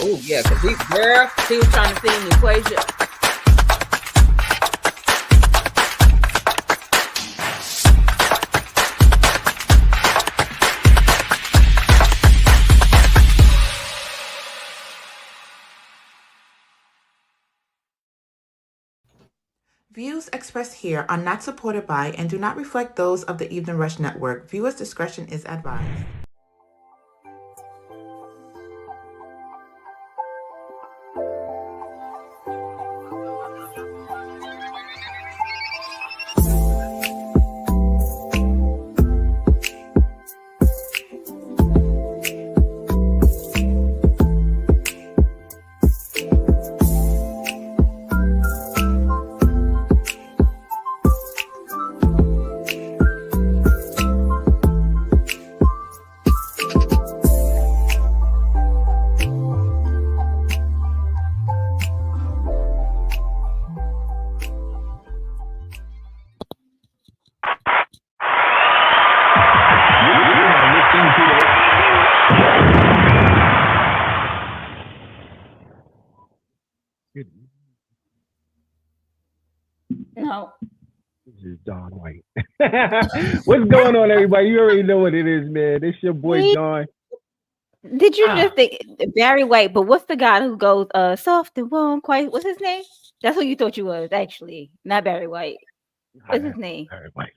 Oh yeah, because she was trying to see an equation. Views expressed here are not supported by and do not reflect those of the Evening Rush Network. Viewers' discretion is advised. No. This is Don White. What's going on, everybody? You already know what it is, man. It's your boy Don. Did you just think Barry White? But what's the guy who goes soft and warm? Quite. What's his name? That's who you thought you was, actually. Not Barry White. What's his name? Barry White.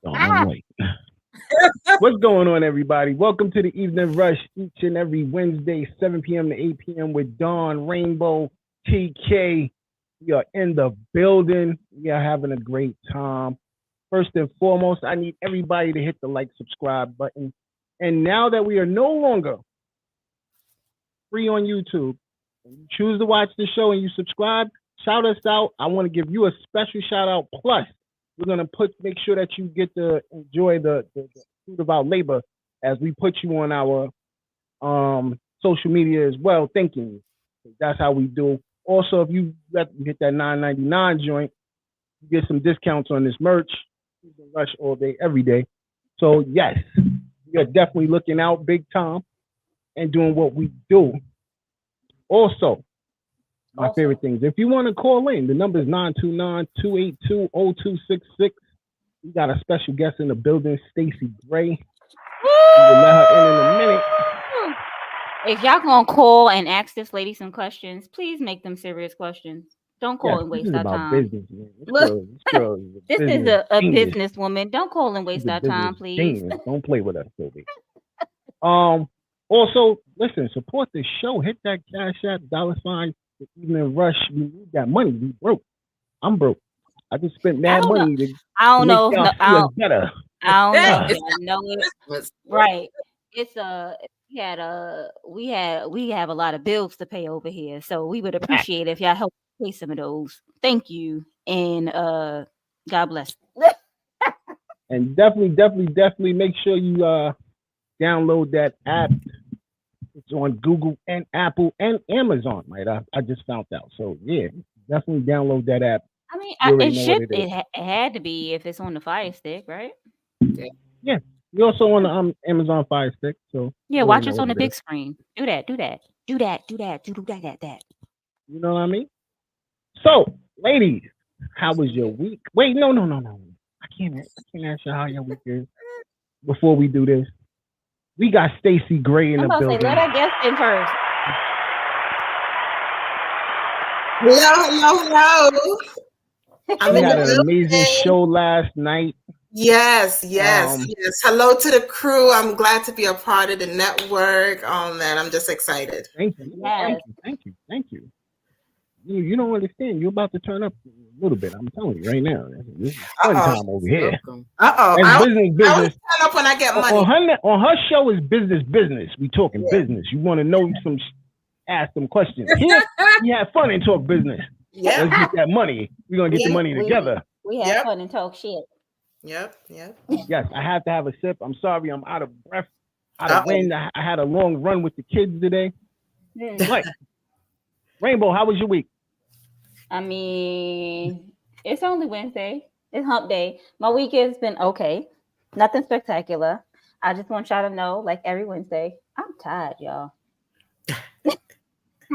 Don White. What's going on, everybody? Welcome to the Evening Rush each and every Wednesday, 7 p.m. to 8 p.m. with Dawn, Rainbow, TK. We are in the building. We are having a great time. First and foremost, I need everybody to hit the like, subscribe button. And now that we are no longer free on YouTube, you choose to watch the show and you subscribe, shout us out. I want to give you a special shout out. Plus, we're going to make sure that you get to enjoy the fruit of our labor as we put you on our social media as well. Thank you. That's how we do. Also, if you hit that $9.99 joint, you get some discounts on this merch. You can rush all day, every day. So, yes, we are definitely looking out big time and doing what we do. Also, my favorite things, if you want to call in, the number is 929-282-0266. We got a special guest in the building, Stacey Grey. We will let her in a minute. If y'all gonna call and ask this lady some questions, please make them serious questions. Don't call and waste our time. Business, this is a businesswoman. Don't call and waste our time, please. Genius. Don't play with us, Toby. Also, listen, support the show. Hit that Cash App, $, the Evening Rush. We need that money. We broke. I'm broke. I just spent mad money to I don't know. Better. I don't know. Right. It's we have a lot of bills to pay over here, so we would appreciate if y'all help pay some of those. Thank you, and God bless. And definitely make sure you download that app. It's on Google and Apple and Amazon, right? I just found out. So yeah, definitely download that app. I mean, it had to be if it's on the Fire Stick, right? Yeah. We're also on the Amazon Fire Stick, so yeah, watch us on the big screen. Do that. Do that. You know what I mean? So, ladies, how was your week? Wait, no. I can't ask you how your week is before we do this. We got Stacey Grey in the building. Let our guest in first. Hello. We had an amazing show last night. Yes. Hello to the crew. I'm glad to be a part of the network. Oh man, I'm just excited. Thank you. Yes. Thank you. You don't understand. You're about to turn up a little bit. I'm telling you right now. This is fun time over here. Business. I'll turn up when I get money. On her show is business. We talking business. You want to know ask some questions. Here, we have fun and talk business. Yeah. Let's get that money. We're going to get the money together. We have fun and talk shit. Yep. Yes, I have to have a sip. I'm sorry, I'm out of breath, out of wind. I had a long run with the kids today. What? Rainbow, how was your week? I mean, it's only Wednesday. It's hump day. My week has been okay. Nothing spectacular. I just want y'all to know, like every Wednesday, I'm tired, y'all.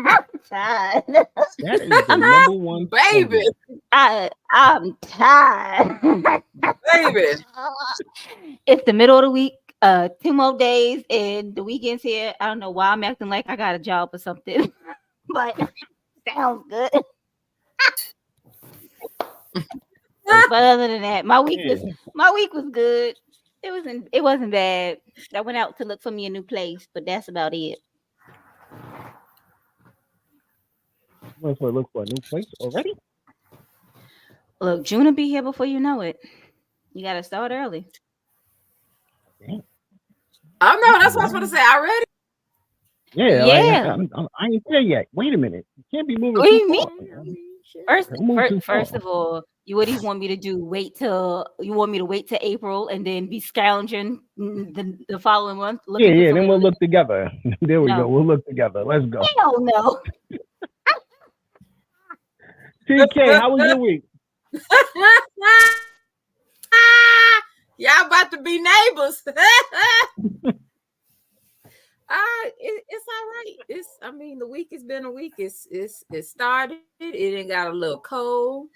I'm tired. That is the number one Baby, I'm tired. baby. It's the middle of the week. 2 more days and the weekend's here. I don't know why I'm acting like I got a job or something, but sounds good. But other than that, my week was good. It wasn't bad. I went out to look for me a new place, but that's about it. Look for a new place already. Look, June will be here before you know it. You gotta start early. Oh no, that's what I was going to say already. Yeah, Yeah. Like, I ain't there yet. Wait a minute. You can't be moving What do you too far. mean? First of all, what do you want me to do? Wait till April and then be scrounging the following month? Yeah. Then we'll look together. There we go. We'll look together. Let's go. Hell no. TK, how was your week? Y'all about to be neighbors. It's all right. The week has been a week. It started. It ain't got a little cold.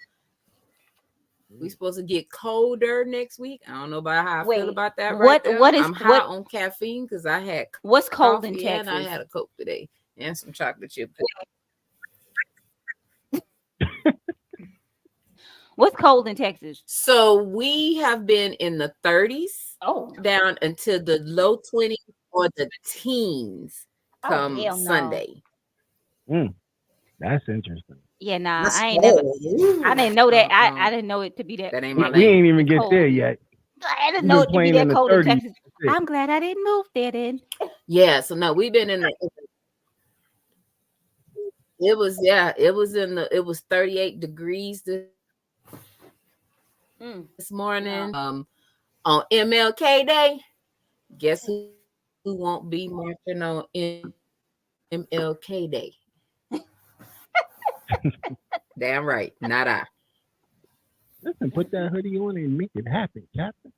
We supposed to get colder next week. I don't know about how I feel about that. I'm high on caffeine because I had what's cold in Texas? And I had a Coke today and some chocolate chip. What's cold in Texas? So we have been in the 30s. Oh, down until the low 20s or the teens come Sunday. That's interesting. Yeah, nah, I didn't know that. I didn't know it to be that. That ain't my We ain't even get there yet. I didn't know it to be that cold in Texas. I'm glad I didn't move there then. Yeah, so no, we've been in the. It was 38 degrees this morning. On MLK Day, guess who won't be marching on MLK Day? Damn right, not I. Listen, put that hoodie on and make it happen, Captain.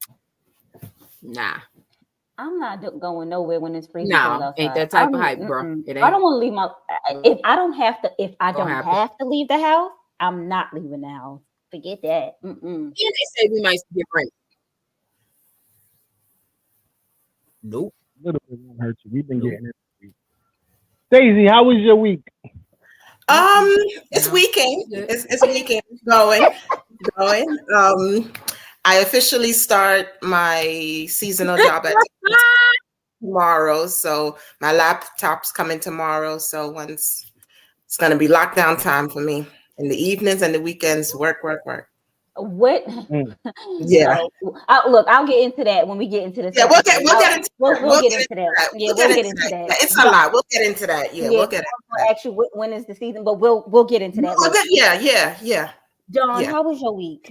Nah. I'm not going nowhere when it's freezing. No, ain't that type of hype, bro. It ain't. I don't want to leave my. If I don't have to leave the house, I'm not leaving the house. Forget that. And they say we might get rain. Nope. A little bit won't hurt you. We've been getting it. Stacey, how was your week? It's weekend. It's weekend. Going. I officially start my seasonal job at tomorrow. So my laptop's coming tomorrow. So once it's gonna be lockdown time for me in the evenings and the weekends. Work. What? Yeah. Look, I'll get into that when we get into this. Yeah, we'll get into that. We'll get into that. Yeah, we'll get into that. Yeah, it's a lot. We'll get into that. Yeah, we'll get into that. Actually, when is the season? But we'll get into that. Yeah. Dawn, how was your week?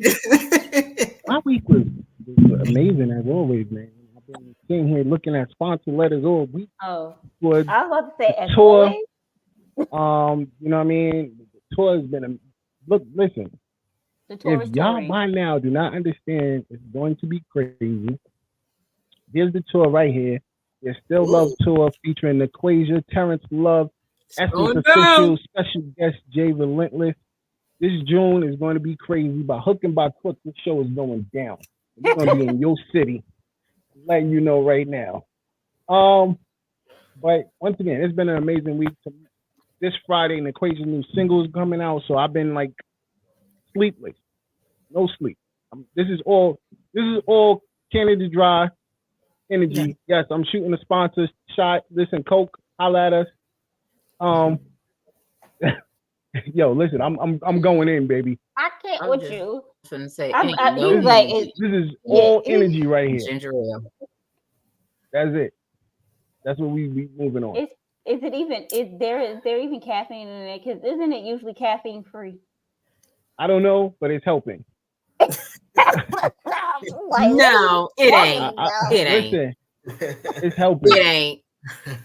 My week was amazing as always, man. I've been sitting here looking at sponsor letters all week. Oh, I was about to say as tour. Always. You know what I mean? The tour has been listen. If y'all by now do not understand, it's going to be crazy. Here's the tour right here. There's Still Love Tour featuring Equasia, Terrence Love, Essence Official, special guest Jay Relentless. This June is going to be crazy. By hook and by crook, this show is going down. It's going to be in your city. I'm letting you know right now. But once again, it's been an amazing week. This Friday, an Equasia new single is coming out, so I've been like sleepless, no sleep. This is all Canada Dry energy. Yes, I'm shooting a sponsor shot. Listen, Coke, holla at us. Yo, listen, I'm going in, baby. I can't with you. Say, this is all energy right here. Ginger ale. That's it. That's what we moving on. Is there even caffeine in it? Because isn't it usually caffeine free? I don't know, but it's helping. No, it ain't. It ain't. Listen, it's helping. It ain't.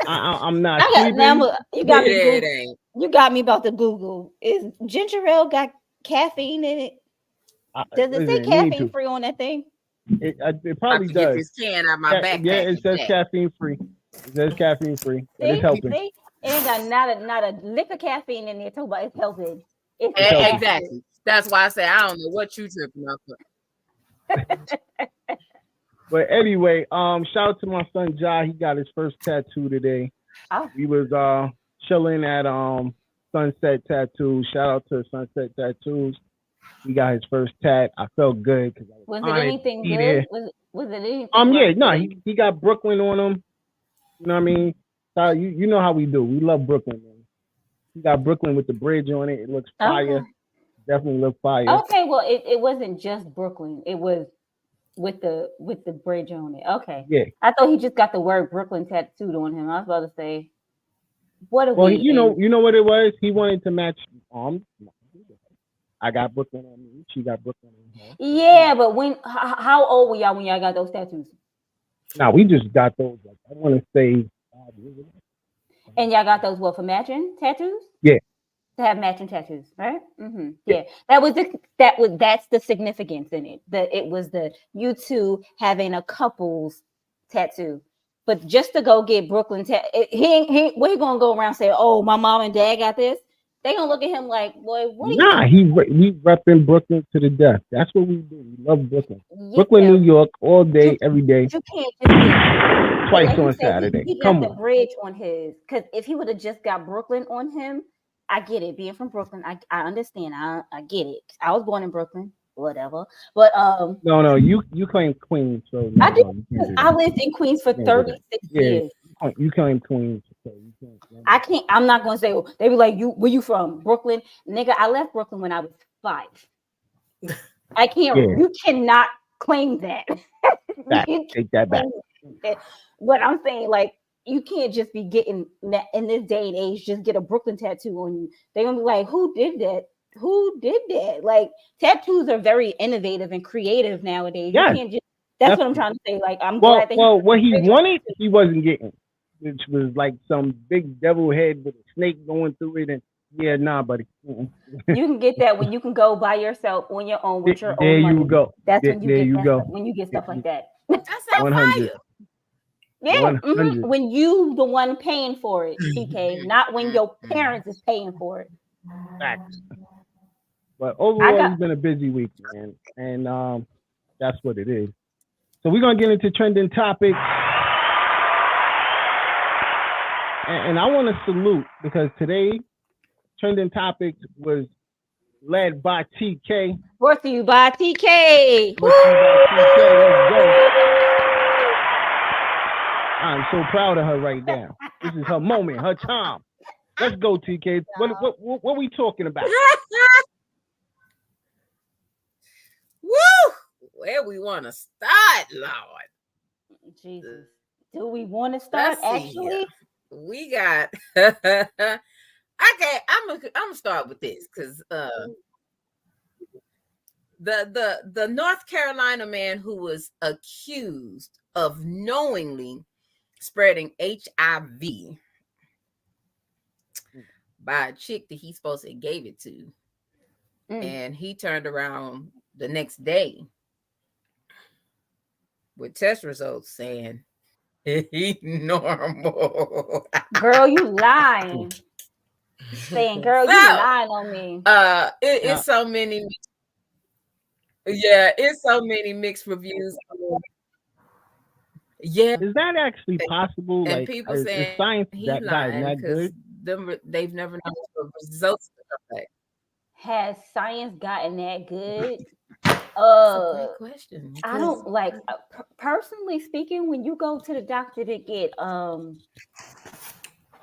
I'm not sleeping. You got me about to Google. Is ginger ale got caffeine in it? Does it say caffeine free on that thing? It probably does. Get this can out my backpack. Yeah, it says caffeine free. It says caffeine free, but it's helping. It ain't got not a lick of caffeine in there. Talk about it's helping. It's healthy. Exactly. That's why I say I don't know what you tripping off of. But anyway, shout out to my son Ja. He got his first tattoo today. Oh. We was chilling at Sunset Tattoo. Shout out to Sunset Tattoos. He got his first tat. I felt good because I was it anything good? there. Was it anything? Yeah, no, he got Brooklyn on him. You know what I mean? So you know how we do. We love Brooklyn, man. He got Brooklyn with the bridge on it. It looks fire. Definitely look fire. Okay, well, it wasn't just Brooklyn. It was with the bridge on it. Okay. Yeah. I thought he just got the word Brooklyn tattooed on him. I was about to say, what? Well, you know what it was. He wanted to match. I got Brooklyn on me. She got Brooklyn on her. Yeah, but how old were y'all when y'all got those tattoos? Nah, we just got those. Like, I want to say 5 years ago. And y'all got those for matching tattoos? Yeah. To have matching tattoos, right? Mm-hmm. Yeah. That's the significance in it. That it was you two having a couple's tattoo. But just to go get Brooklyn he gonna go around and say, "Oh, my mom and dad got this." They gonna look at him like, "Boy, what?" Nah, we repping Brooklyn to the death. That's what we do. We love Brooklyn. Yeah. Brooklyn, New York, all day, every day. You can't just get twice on Saturday. He got the bridge on his. Because if he would have just got Brooklyn on him, I get it. Being from Brooklyn, I understand. I get it. I was born in Brooklyn, whatever. But no, you claim Queens, so no, I do. I lived in Queens for 36 years. You claim Queens, so you can't. I can't. I'm not gonna say. They be like, "You, where you from? Brooklyn, nigga." I left Brooklyn when I was 5. I can't. Yeah. You cannot claim that. Take that back. But I'm saying, like, you can't just be getting that in this day and age. Just get a Brooklyn tattoo on you. They're gonna be like, "Who did that? Who did that?" Like, tattoos are very innovative and creative nowadays. Yes. You can't just. That's what I'm trying to say. Like, I'm glad that. Well, what he wanted, he wasn't getting, which was like some big devil head with a snake going through it, and yeah, nah, buddy. You can get that when you can go by yourself on your own with your own money. There you go. That's when you get stuff like that. That's 100. Yeah, mm-hmm. When you the one paying for it, TK, not when your parents is paying for it. Facts. But overall, it's been a busy week, man, and that's what it is. So we're gonna get into trending topics, and I want to salute because today trending topics was led by TK. Brought to you by TK. Let's go. I'm so proud of her right now. This is her moment, her time. Let's go, TK. What are we talking about? Woo! Where we want to start, Lord? Jesus. Do we want to start? Actually, we got. Okay, I'm gonna start with this because the North Carolina man who was accused of knowingly spreading HIV by a chick that he's supposed to gave it to, and he turned around the next day with test results saying he's normal. Girl, you lying. Saying, girl, you lying on me. It's so many. Yeah, it's so many mixed reviews. Yeah, is that actually possible? And like, people saying science that good? They've never known the results of that. Has science gotten that good? That's a great question. I don't like personally speaking. When you go to the doctor to get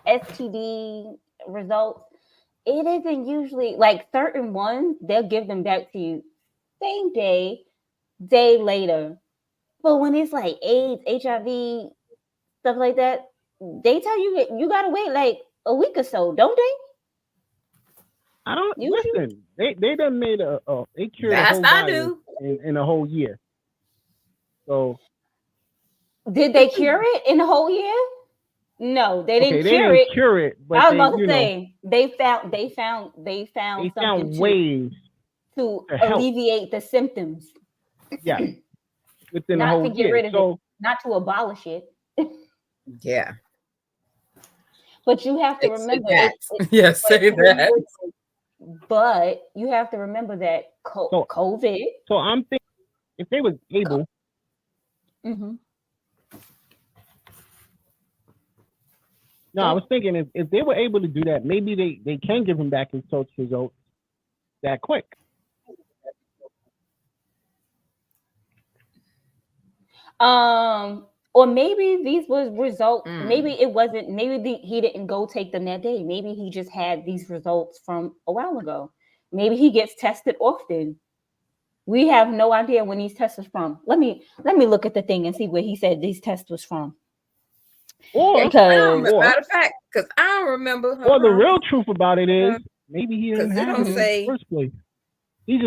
STD results, it isn't usually like certain ones. They'll give them back to you same day later. But when it's like AIDS, HIV, stuff like that, they tell you you gotta wait like a week or so, don't they? I don't listen. They done made they cured a whole virus in a whole year. So did they cure it in a whole year? No, they didn't cure it. But I was about to say they found ways to alleviate the symptoms. Yeah. Within not a whole to get year. rid of it, not to abolish it. Yeah. But you have to Say remember that. it, Yes, say that. but you have to remember that So- COVID. So I'm thinking if they was able, Mm-hmm. no, I was thinking if they were able to do that, maybe they can give him back his search results that quick. Or maybe these was results. Mm. Maybe it wasn't. Maybe he didn't go take them that day. Maybe he just had these results from a while ago. Maybe he gets tested often. We have no idea when these tests was from. Let me look at the thing and see where he said these tests was from. Or Because matter of fact, because I don't remember. or the real truth about it is maybe he didn't 'Cause it have don't it in say- the first place. He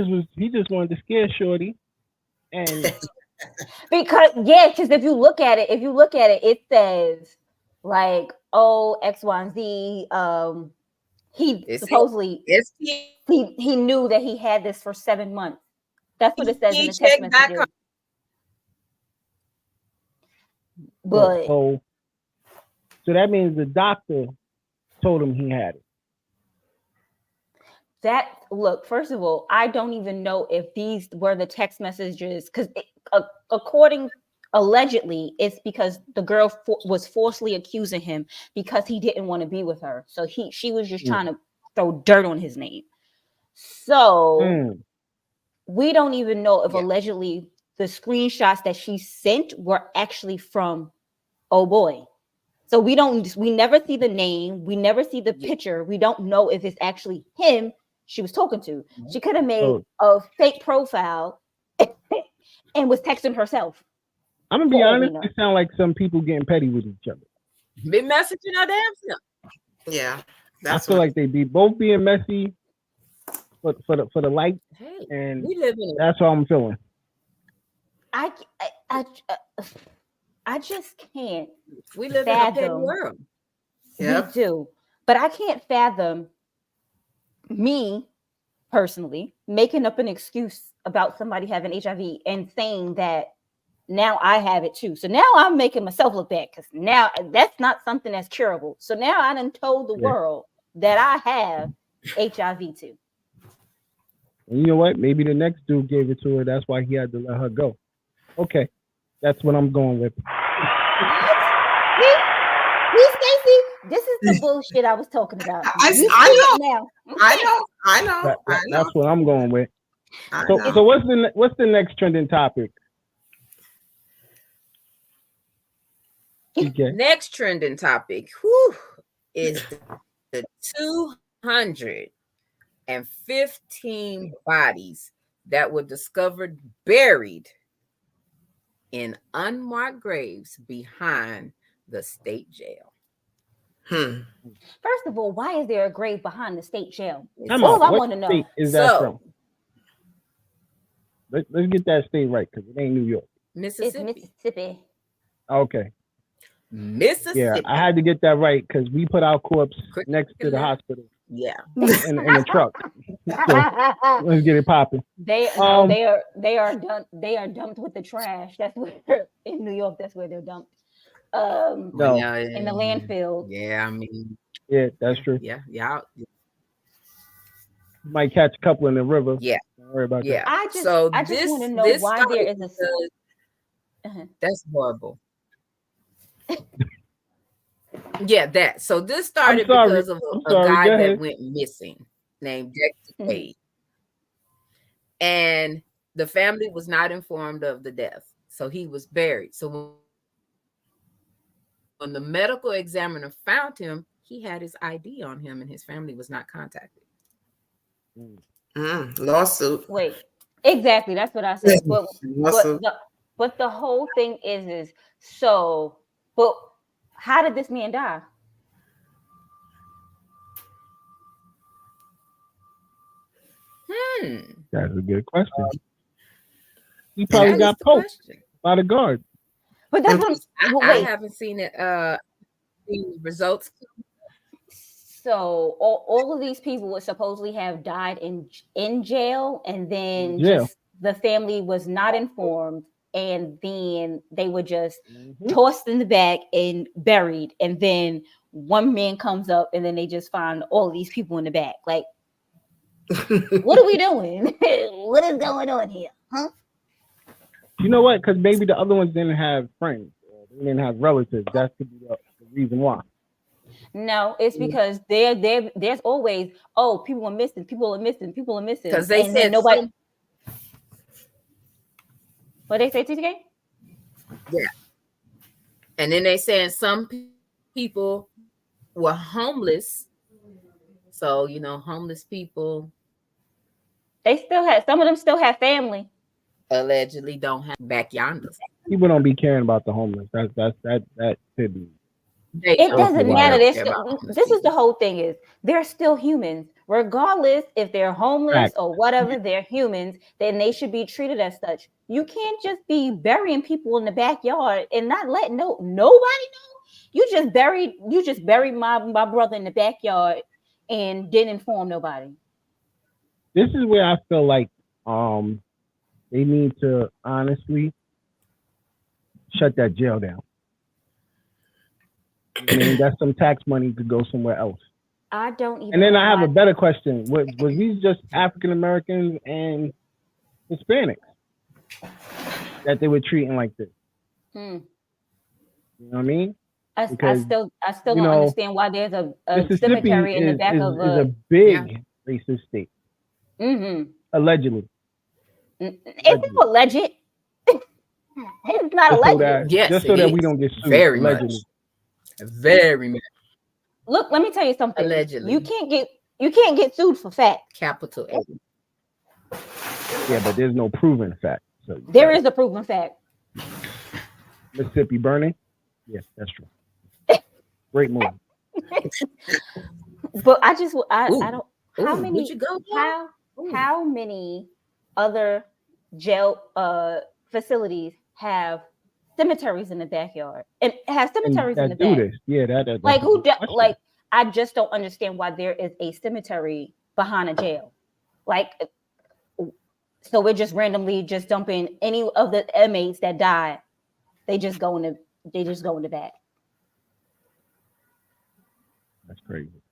just wanted to scare Shorty. And because if you look at it, it says like X, Y, and Z. He It's supposedly STD he knew that he had this for 7 months. That's what it says in the text messages. But so that means the doctor told him he had it. first of all, I don't even know if these were the text messages because allegedly, it's because the girl was falsely accusing him because he didn't want to be with her. So she was just trying to throw dirt on his name. So we don't even know if allegedly the screenshots that she sent were actually from oh boy. So we never see the name, we never see the picture. We don't know if it's actually him she was talking to. She could have made a fake profile and was texting herself. I'm gonna be honest, it sounds like some people getting petty with each other. Be messaging our damn self. Yeah. I feel like they be both being messy for the like, and we live in that's how I'm feeling. I just can't. We live in a petty world. We do, but I can't fathom me personally making up an excuse about somebody having HIV and saying that now I have it too. So now I'm making myself look bad because now that's not something that's curable. So now I done told the world that I have HIV too. And you know what? Maybe the next dude gave it to her. That's why he had to let her go. Okay, that's what I'm going with. See, Stacey, this is the bullshit I was talking about. I know. That's what I'm going with. So what's the next trending topic? Okay. Next trending topic is the 215 bodies that were discovered buried in unmarked graves behind the state jail. First of all, why is there a grave behind the state jail? That's all I want to know. Is that from? Let's get that state right because it ain't New York. It's Mississippi. Okay. Mississippi. Yeah, I had to get that right because we put our corpse next to the hospital. Yeah. In the truck. So, let's get it popping. They are dumped with the trash. That's where in New York. That's where they're dumped. In the landfill. Yeah, I mean. Yeah, that's true. Yeah. You might catch a couple in the river. Yeah. Don't worry about that. I just want to know why there is a. That's horrible. Yeah, that. So this started because of a guy that went missing named Dexter Wade. And the family was not informed of the death. So he was buried. So when the medical examiner found him, he had his ID on him and his family was not contacted. Lawsuit. Wait, exactly. That's what I said. But the whole thing is so, but how did this man die? That's a good question. He probably got poked by the guard. But that's what I haven't seen it. Seen the results. So all of these people would supposedly have died in jail, and then just the family was not informed, and then they were just Mm-hmm. tossed in the back and buried. And then one man comes up and then they just find all these people in the back. Like, what are we doing? What is going on here? Huh? You know what? Because maybe the other ones didn't have friends. They didn't have relatives. That could be the reason why. No, it's because there's always, oh, people are missing, Because they and then said nobody. some, What they say, TTK? yeah. And then they saying some people were homeless. So, you know, homeless people They still have, some of them still have family. allegedly don't have back yonder. People don't be caring about the homeless. That could be. It doesn't matter. They're This is the whole thing is they're still humans, regardless if they're homeless Right. or whatever. They're humans, then they should be treated as such. You can't just be burying people in the backyard and not let nobody know. You just buried my brother in the backyard and didn't inform nobody. This is where I feel like they need to honestly shut that jail down. I mean, that's some tax money to go somewhere else. I don't even. And then I have a better question: was these just African Americans and Hispanics that they were treating like this? You know what I mean? I still don't understand why there's a cemetery in the back of a big racist state. Mm-hmm. Allegedly. It's alleged. It's not alleged. Yes, just so that we don't get sued. Very allegedly. much. Very much. Look, let me tell you something. Allegedly. You can't get sued for fact. Capital A. Yeah, but there's no proven fact. So there is a proven fact. Mississippi burning? Yes, that's true. Great movie. But I don't. How many? Would you go? How many other jail facilities have cemeteries in the backyard and have cemeteries in the back? This. Yeah, that like who? Like I just don't understand why there is a cemetery behind a jail. Like, so we're just randomly just dumping any of the inmates that died. They just go in the back. That's crazy.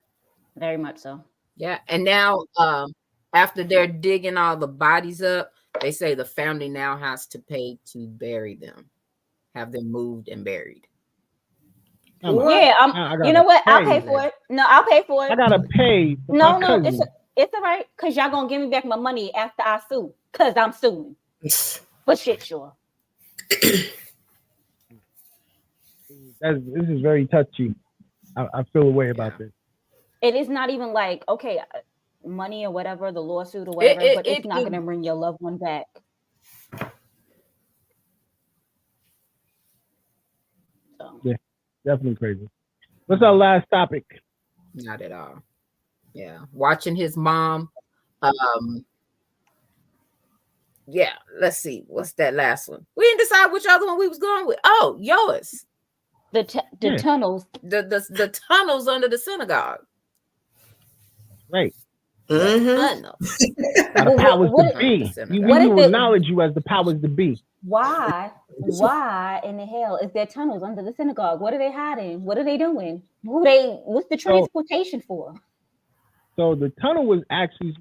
Very much so. Yeah, and now after they're digging all the bodies up, they say the family now has to pay to bury them, have them moved and buried. Yeah, you know what? I'll pay for it. No, I'll pay for it. I gotta pay. No, it's all right because y'all gonna give me back my money after I sue because I'm suing. But shit, sure. This is very touchy. I feel a way about this. It is not even like, okay, money or whatever, the lawsuit or whatever, but it's not going to bring your loved one back. So. Yeah, definitely crazy. What's our last topic? Not at all. Yeah, watching his mom. Yeah, let's see. What's that last one? We didn't decide which other one we was going with. Oh, yours. The tunnels. The tunnels under the synagogue. Right. Mm-hmm. The powers to be. We acknowledge you as the powers to be. Why in the hell is there tunnels under the synagogue? What are they hiding? What are they doing? What's the transportation for? So the tunnel was actually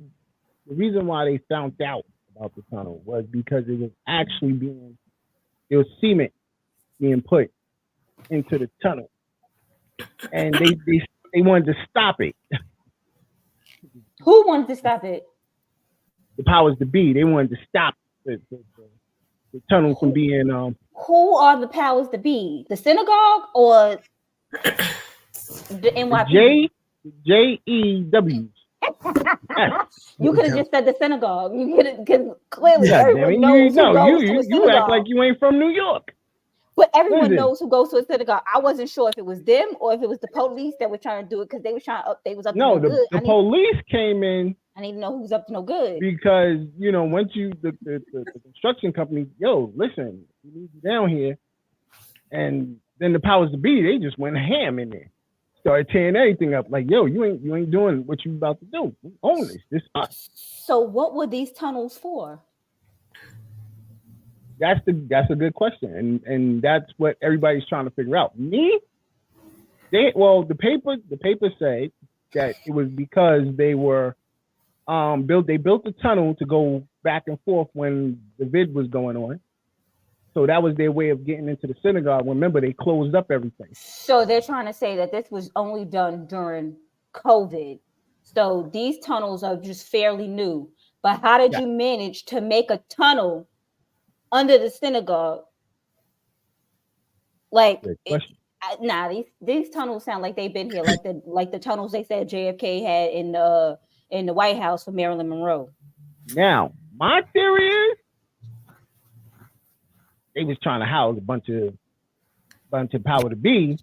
the reason why they found out about the tunnel was because it was actually cement being put into the tunnel, and they wanted to stop it. Who wanted to stop it? The powers to be. They wanted to stop the tunnel from being. Who are the powers to be? The synagogue or the NYPD? JEWs. You could have just said the synagogue. You could have, because clearly everyone knows who goes to a synagogue. You act like you ain't from New York. But everyone knows who goes to a synagogue. I wasn't sure if it was them or if it was the police that were trying to do it because they was up to no good. The police came in. I need to know who's up to no good. Because, once the construction company, listen, we need you down here. And then the powers to be, they just went ham in there. Started tearing everything up. Like, you ain't doing what you about to do. We own this. This us. So what were these tunnels for? That's a good question, and that's what everybody's trying to figure out. The paper say that it was because they were built a tunnel to go back and forth when the vid was going on. So that was their way of getting into the synagogue. Remember, they closed up everything. So they're trying to say that this was only done during COVID. So these tunnels are just fairly new. But how did you manage to make a tunnel under the synagogue? Like, these tunnels sound like they've been here, like the tunnels they said JFK had in the White House for Marilyn Monroe. Now, my theory is they was trying to house a bunch of power to be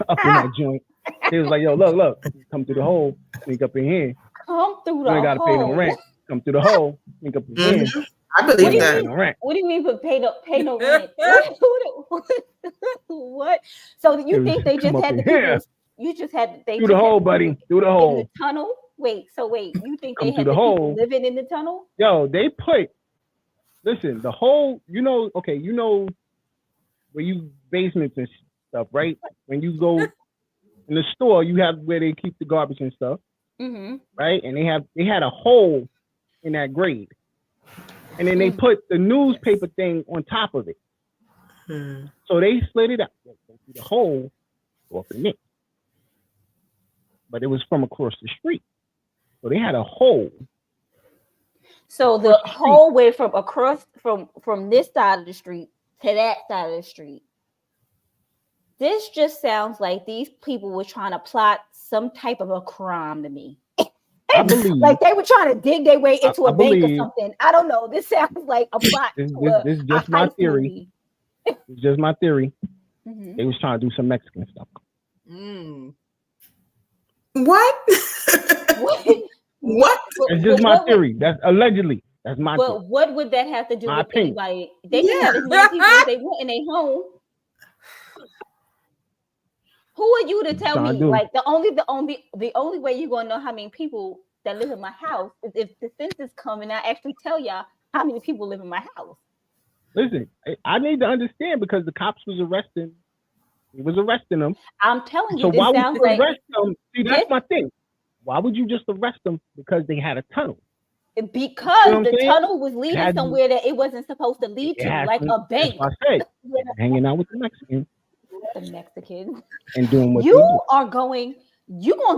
up in that joint. They was like, yo, look, come through the hole, sneak up in here. Come through the hole. You ain't gotta pay no rent. Come through the hole, sneak up in here. I believe that. What do you mean pay no rent? What? So you think they just had the people? You just had through the hole, buddy. Through the hole. In the tunnel. Wait. You think come they had the people living in the tunnel? Yo, they put. Listen, the whole. Okay, where you basements and stuff, right? When you go in the store, you have where they keep the garbage and stuff, right? And they had a hole in that grade. And then they put the newspaper thing on top of it. So they slid it up. The hole off the neck. But it was from across the street. So they had a hole. So the whole way from across from this side of the street to that side of the street. This just sounds like these people were trying to plot some type of a crime to me. I believe, like they were trying to dig their way into a bank or something. I don't know. This sounds like a plot. This is just my theory. It's just my theory. They was trying to do some Mexican stuff. What? What? It's just my theory. That's allegedly. That's my theory. But what would that have to do with anybody? They can have as many people as they want in their home. Who are you to tell me? Like the only way you're gonna know how many people that live in my house is if the census come and I actually tell y'all how many people live in my house. Listen, I need to understand because the cops was arresting. He was arresting them. I'm telling you, so this why sounds would you like arrest them? See, that's my thing. Why would you just arrest them because they had a tunnel? Because the tunnel was leading somewhere that it wasn't supposed to lead to, like a bank. That's what I said. Hanging out with the Mexicans. The Mexicans. And doing what you're gonna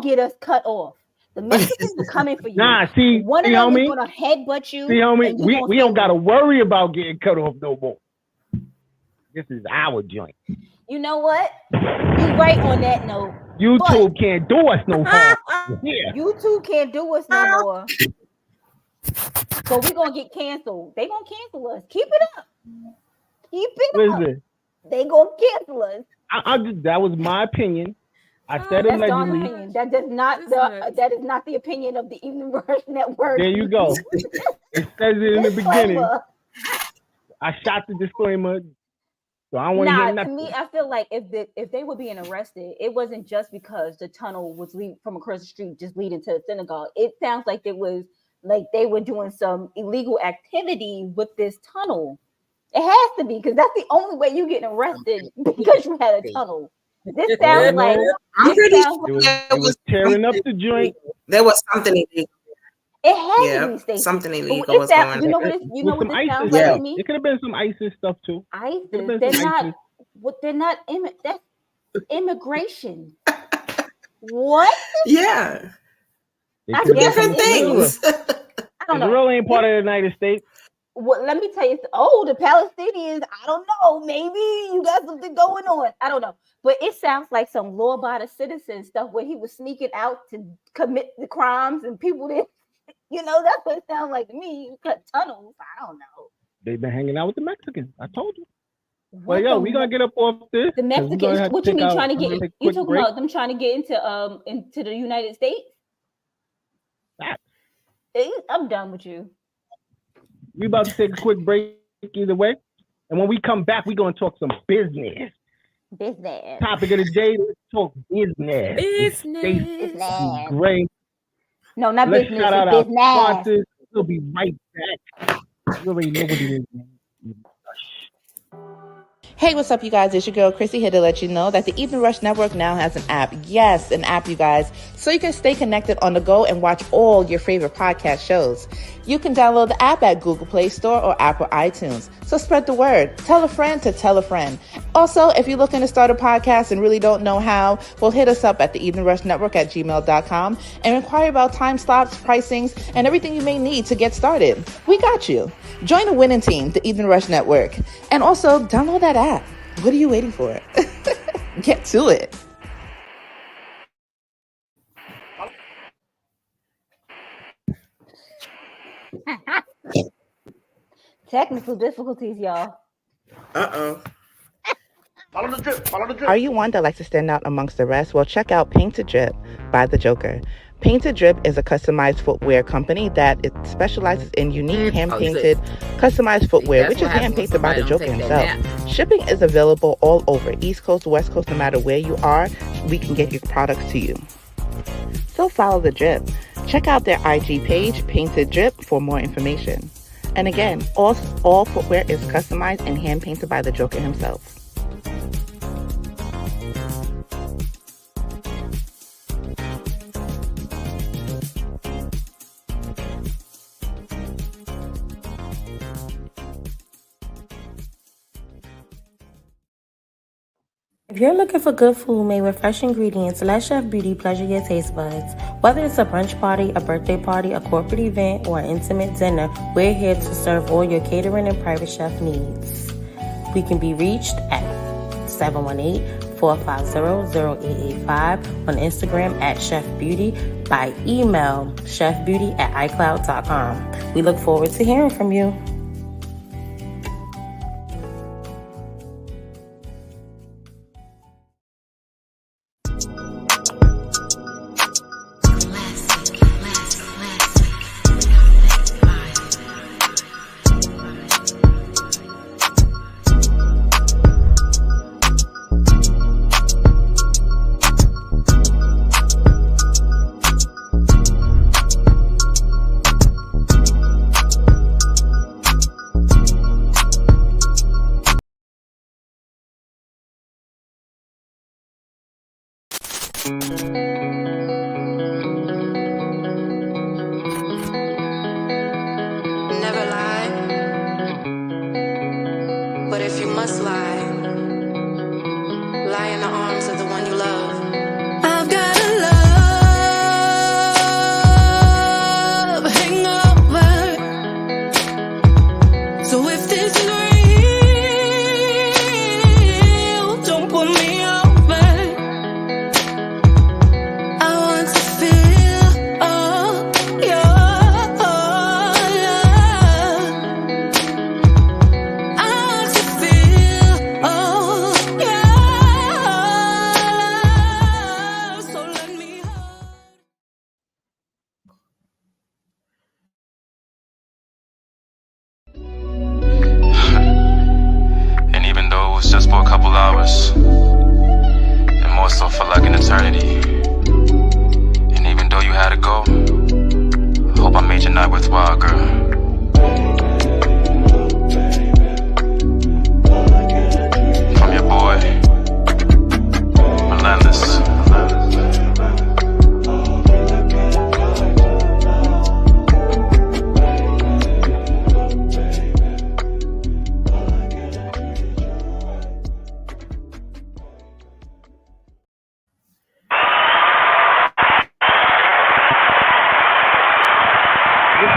get us cut off. The Mexicans are coming for you. Nah, see, one of them is gonna headbutt you. See, homie, we don't gotta worry about getting cut off no more. This is our joint. You know what? You right on that note. YouTube can't do us no harm. Yeah. YouTube can't do us no more. So we're gonna get canceled. They gonna cancel us. Keep it up. Keep it up. They gonna cancel us. That was my opinion. I said allegedly. That is not the opinion of the Evening Rush Network. There you go. It says it in the beginning. I shot the disclaimer. So I don't want to hear nothing. To me, I feel like if they were being arrested, it wasn't just because the tunnel was from across the street just leading to the synagogue. It sounds like it was like they were doing some illegal activity with this tunnel. It has to be because that's the only way you getting arrested because you had a tunnel. This sounds like it was tearing up the joint. There was something illegal. It had to be Stacey. Something illegal was going on. You know what this sounds like to me? It could have been some ISIS stuff too. ISIS. They're not. That's immigration. What? Yeah. Different things. I don't know. Israel ain't part of the United States. Well, let me tell you. The Palestinians. I don't know. Maybe you got something going on. I don't know. But it sounds like some law-abiding citizen stuff where he was sneaking out to commit the crimes and people didn't. That's what it sounds like to me. You cut tunnels. I don't know. They've been hanging out with the Mexicans. I told you. Well, we're gonna get up off this. The Mexicans. What you mean trying to get? You talking about them trying to get into the United States? I'm done with you. We about to take a quick break either way, and when we come back, we're gonna talk some business. Business. Topic of the day: let's talk business. Business. Grey. No, not let's business. Shout out business. Our sponsors. We'll be right back. You already know what it is, man. Evening Rush. Hey, what's up, you guys? It's your girl, Chrissy, here to let you know that the Evening Rush Network now has an app. Yes, an app, you guys, so you can stay connected on the go and watch all your favorite podcast shows. You can download the app at Google Play Store or Apple iTunes. So spread the word. Tell a friend to tell a friend. Also, if you're looking to start a podcast and really don't know how, well, hit us up at the Evening Rush Network at gmail.com and inquire about time slots, pricings, and everything you may need to get started. We got you. Join the winning team, the Evening Rush Network. And also, download that app. What are you waiting for? Get to it. Technical difficulties, y'all. Follow the drip. Follow the drip. Are you one that likes to stand out amongst the rest? Well, check out Painted Drip by The Joker. Painted Drip is a customized footwear company that it specializes in unique hand-painted, customized footwear, which is hand-painted by The Joker himself. Shipping is available all over, East Coast, West Coast, no matter where you are, we can get your products to you. So follow The Drip. Check out their IG page, Painted Drip, for more information. And again, all footwear is customized and hand-painted by The Joker himself. If you're looking for good food made with fresh ingredients, let Chef Beauty pleasure your taste buds. Whether it's a brunch party, a birthday party, a corporate event, or an intimate dinner, we're here to serve all your catering and private chef needs. We can be reached at 718-450-0885, on Instagram at Chef Beauty, by email chefbeauty@icloud.com. We look forward to hearing from you. Never lie, but if you must lie in the arms of the one you love. I've got a love hangover, so if this is real, don't put me over. I want to feel all your love. I want to feel all your love. So let me hold. And even though it was just for a couple hours, and more so for like an eternity, and even though you had to go, I hope I made your night worthwhile, girl. From your boy, Relentless.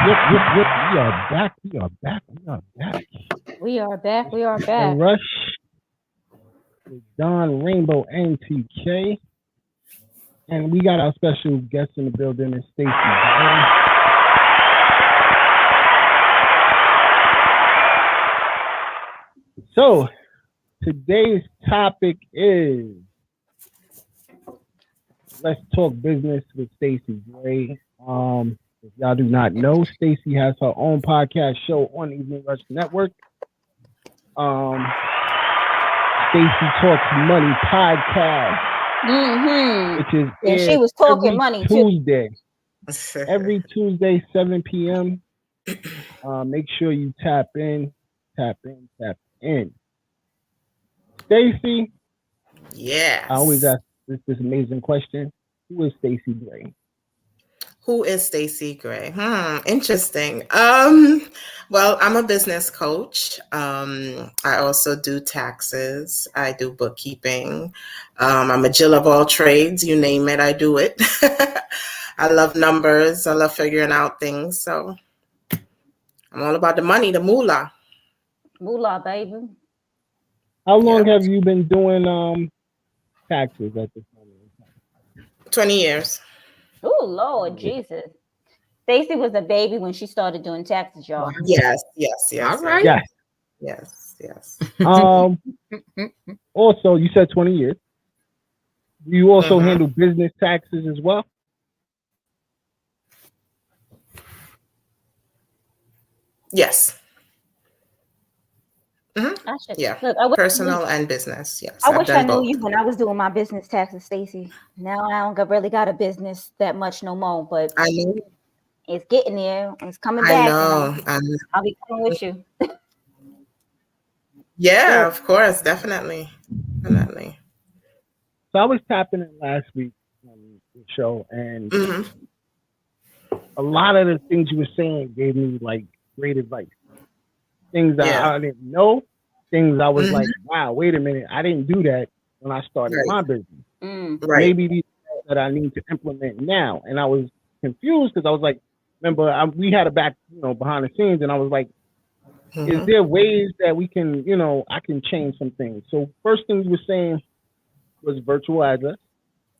Yep. We are back. We are The back. Rush with Don, Rainbow, and TK. And we got our special guest in the building, is Stacey Grey. So, today's topic is Let's Talk Business with Stacey Grey. If y'all do not know, Stacey has her own podcast show on Evening Rush Network. Stacey Talks Money podcast, which is And she was talking every money too. Tuesday. Every Tuesday, 7 p.m. Make sure you tap in. Tap in, tap in. Stacey, Yes. I always ask this amazing question. Who is Stacey Grey? Who is Stacey Grey? Interesting. Well, I'm a business coach. I also do taxes. I do bookkeeping. I'm a Jill of all trades. You name it, I do it. I love numbers. I love figuring out things. So I'm all about the money, the moolah. Moolah, baby. How long Yeah. have you been doing taxes at this moment? 20 years. Oh, Lord Jesus. Stacey was a baby when she started doing taxes, y'all. Yes. All right. Yes. Also, you said 20 years. Do you also Mhm. handle business taxes as well? Yes. I should, Yeah. look, I wish Personal and business. Yes. I I've wish I done knew both. you when I was doing my business taxes, Stacey. Now I don't really got a business that much no more, but I know. it's getting there. It's coming I back. know. I'll be coming with you. Yeah, Look, of course, definitely. So I was tapping in last week on the show, and Mhm. a lot of the things you were saying gave me like great advice. Things that Yeah. I didn't know, things I was Mhm. like, wow, wait a minute, I didn't do that when I started Right. my business. Right. Maybe these things that I need to implement now. And I was confused because I was like, remember, we had a back, behind the scenes, and I was like, is Mhm. there ways that we can, I can change some things? So first thing you were saying was virtual address.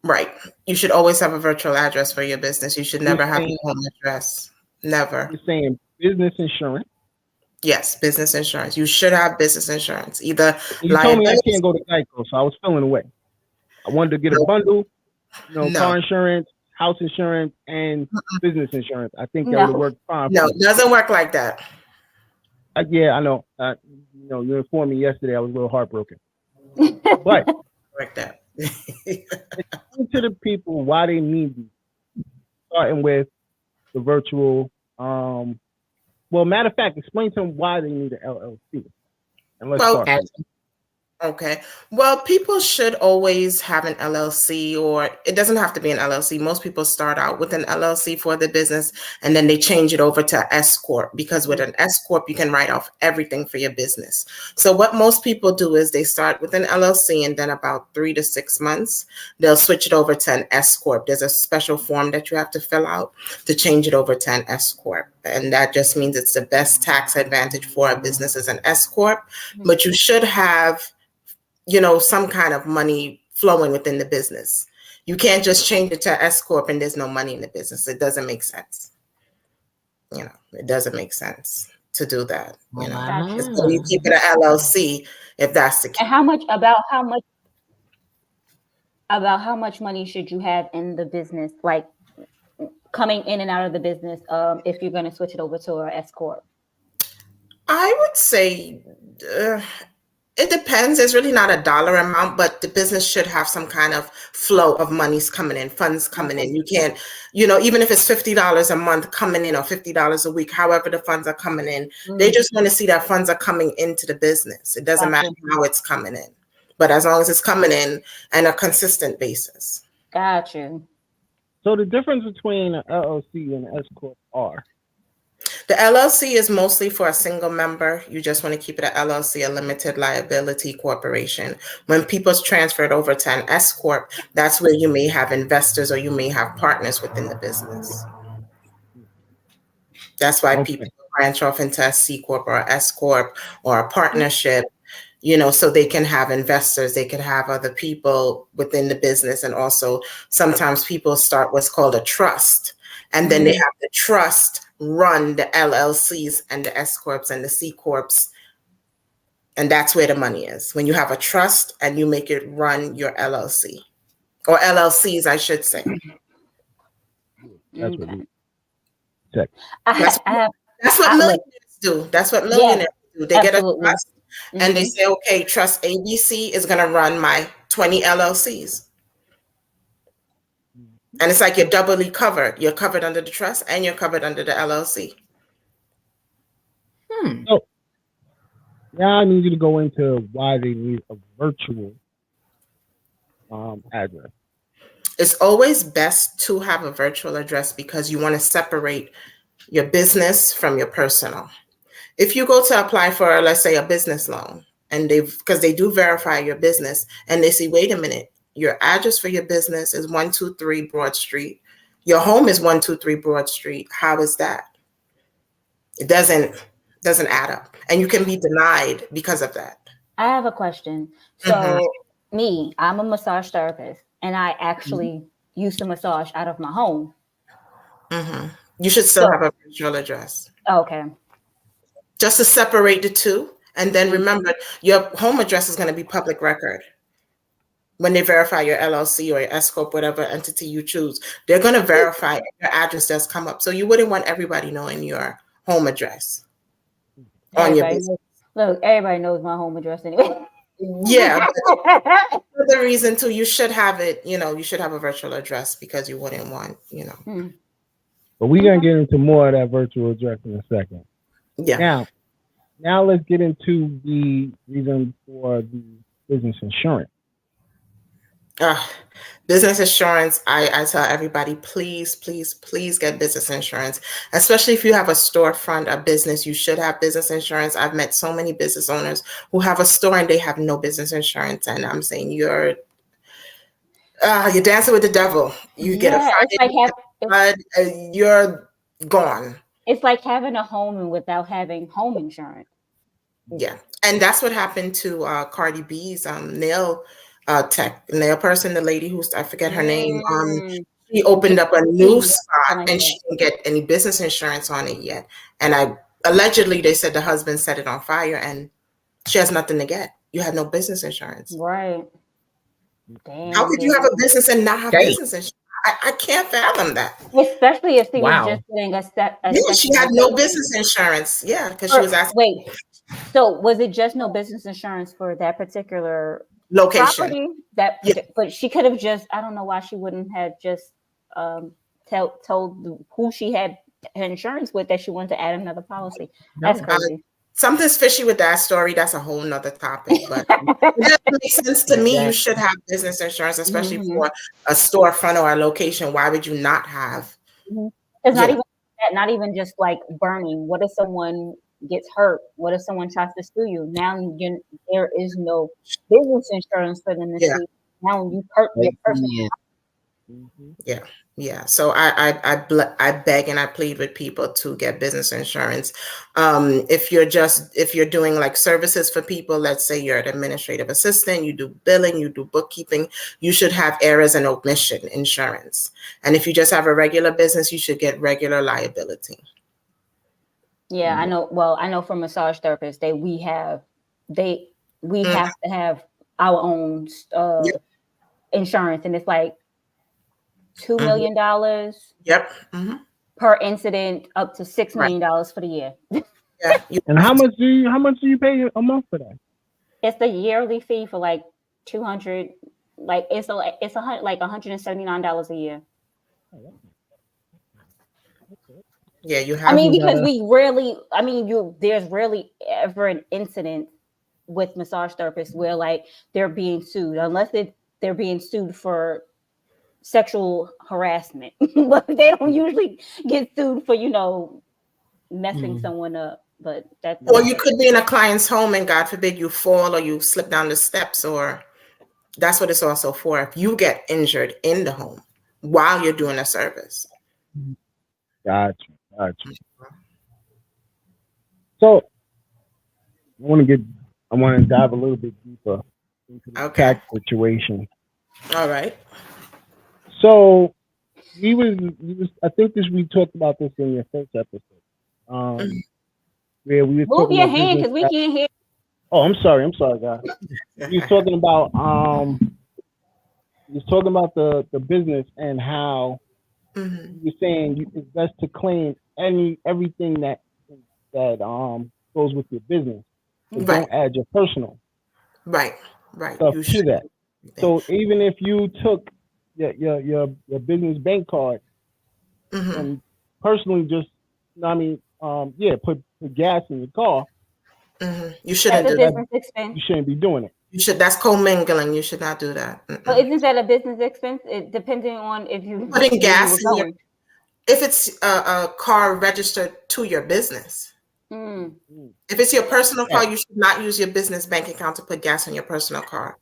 Right. You should always have a virtual address for your business. You should You're never have saying, your home address. Never. you're saying business insurance. Yes, business insurance. You should have business insurance. Either You told me I liability. can't go to Geico, so I was feeling away. I wanted to get a bundle, No. car insurance, house insurance, and business insurance. I think that would have no. worked fine. No, it doesn't work like that. Yeah, I know. You informed me yesterday. I was a little heartbroken. But Like that. explain to the people why they need these. Starting with the virtual. Well, matter of fact, explain to them why they need an LLC. And let's Well, start. okay. Well, people should always have an LLC, or it doesn't have to be an LLC. Most people start out with an LLC for the business, and then they change it over to S Corp, because with an S Corp, you can write off everything for your business. So what most people do is they start with an LLC, and then about 3 to 6 months, they'll switch it over to an S Corp. There's a special form that you have to fill out to change it over to an S Corp. And that just means it's the best tax advantage for a business as an S Corp. But you should have some kind of money flowing within the business. You can't just change it to S Corp and there's no money in the business. It doesn't make sense. It doesn't make sense to do that. So you keep it an LLC if that's the case. And how much money should you have in the business, like coming in and out of the business, if you're going to switch it over to an S Corp? I would say it depends. There's really not a dollar amount, but the business should have some kind of flow of monies coming in, funds coming in. You can't, even if it's $50 a month coming in or $50 a week, however the funds are coming in, they just want to see that funds are coming into the business. It doesn't matter how it's coming in, but as long as it's coming in on a consistent basis. Got you. So the difference between an LLC and an S Corp are? The LLC is mostly for a single member. You just want to keep it an LLC, a limited liability corporation. When people's transferred over to an S Corp, that's where you may have investors or you may have partners within the business. That's why people branch off into a C Corp or a S Corp or a partnership, so they can have investors, they can have other people within the business. And also sometimes people start what's called a trust. And then they have the trust run the LLCs and the S Corps and the C Corps. And that's where the money is. When you have a trust and you make it run your LLC or LLCs, I should say. That's what we That's what millionaires do. That's what millionaires do. They get a trust and they say, okay, trust ABC is going to run my 20 LLCs. And it's like you're doubly covered. You're covered under the trust and you're covered under the LLC. Now I need you to go into why they need a virtual address. It's always best to have a virtual address because you want to separate your business from your personal. If you go to apply for, let's say, a business loan, and because they do verify your business, and they say, wait a minute, your address for your business is 123 Broad Street. Your home is 123 Broad Street. How is that? It doesn't add up, and you can be denied because of that. I have a question. So I'm a massage therapist, and I actually used to massage out of my home. You should still have a virtual address. Okay. Just to separate the two. And then remember, your home address is going to be public record. When they verify your LLC or your S Corp, whatever entity you choose, they're going to verify your address does come up. So you wouldn't want everybody knowing your home address on your business. Look, everybody knows my home address anyway. Yeah. For the reason too, you should have it, you should have a virtual address because you wouldn't want, But we're going to get into more of that virtual address in a second. Yeah. Now let's get into the reason for the business insurance. Business insurance, I tell everybody, please, please, please get business insurance, especially if you have a storefront, a business, you should have business insurance. I've met so many business owners who have a store and they have no business insurance. And I'm saying you're dancing with the devil. You get a fine, you're gone. It's like having a home and without having home insurance. Yeah. And that's what happened to Cardi B's nail person, the lady I forget her name. She opened up a new spot and she didn't get any business insurance on it yet. And allegedly they said the husband set it on fire and she has nothing to get. You have no business insurance. Right. Damn, how could you have a business and not have business insurance? I can't fathom that. Especially if she was just getting a step. She had no business insurance. Yeah, because she was asking. Wait, so was it just no business insurance for that particular location? Property? But she could have just. I don't know why she wouldn't have just told who she had her insurance with that she wanted to add another policy. That's crazy. Something's fishy with that story. That's a whole nother topic. But it doesn't make sense to me. You should have business insurance, especially for a storefront or a location. Why would you not have? It's not even just like burning. What if someone gets hurt? What if someone tries to sue you? Now there is no business insurance for them to sue. Now you hurt your person. Yeah. So I beg and I plead with people to get business insurance. If you're doing like services for people, let's say you're an administrative assistant, you do billing, you do bookkeeping, you should have errors and omission insurance. And if you just have a regular business, you should get regular liability. Yeah, I know. Well, I know from massage therapists we have to have our own insurance, and it's like $2 million. Yep. Per incident, up to $6 million for the year. Yeah. And how much do you pay a month for that? It's the yearly fee for like $200. Like it's $179 a year. Yeah, you have. I mean, because there's rarely ever an incident with massage therapists where like they're being sued, unless they're being sued for sexual harassment. But they don't usually get sued for messing someone up. But or you could be in a client's home and God forbid you fall or you slip down the steps, or that's what it's also for. If you get injured in the home while you're doing a service. Gotcha. So I want to dive a little bit deeper into the tax situation. All right. So I think we talked about this in your first episode. Where we were move your hand because we can't hear. Oh, I'm sorry, guys. You was talking about the business and how you're saying it's best to claim everything that goes with your business. Don't add your personal. Right. Stuff to that. So even if you took your business bank card and personally just put gas in your car, You shouldn't That's a do that. business expense. You shouldn't be doing it. You should. That's commingling. You should not do that. But isn't that a business expense? It depending on if you Putting where gas you were in your, going. if it's a car registered to your business. If it's your personal car, you should not use your business bank account to put gas in your personal car.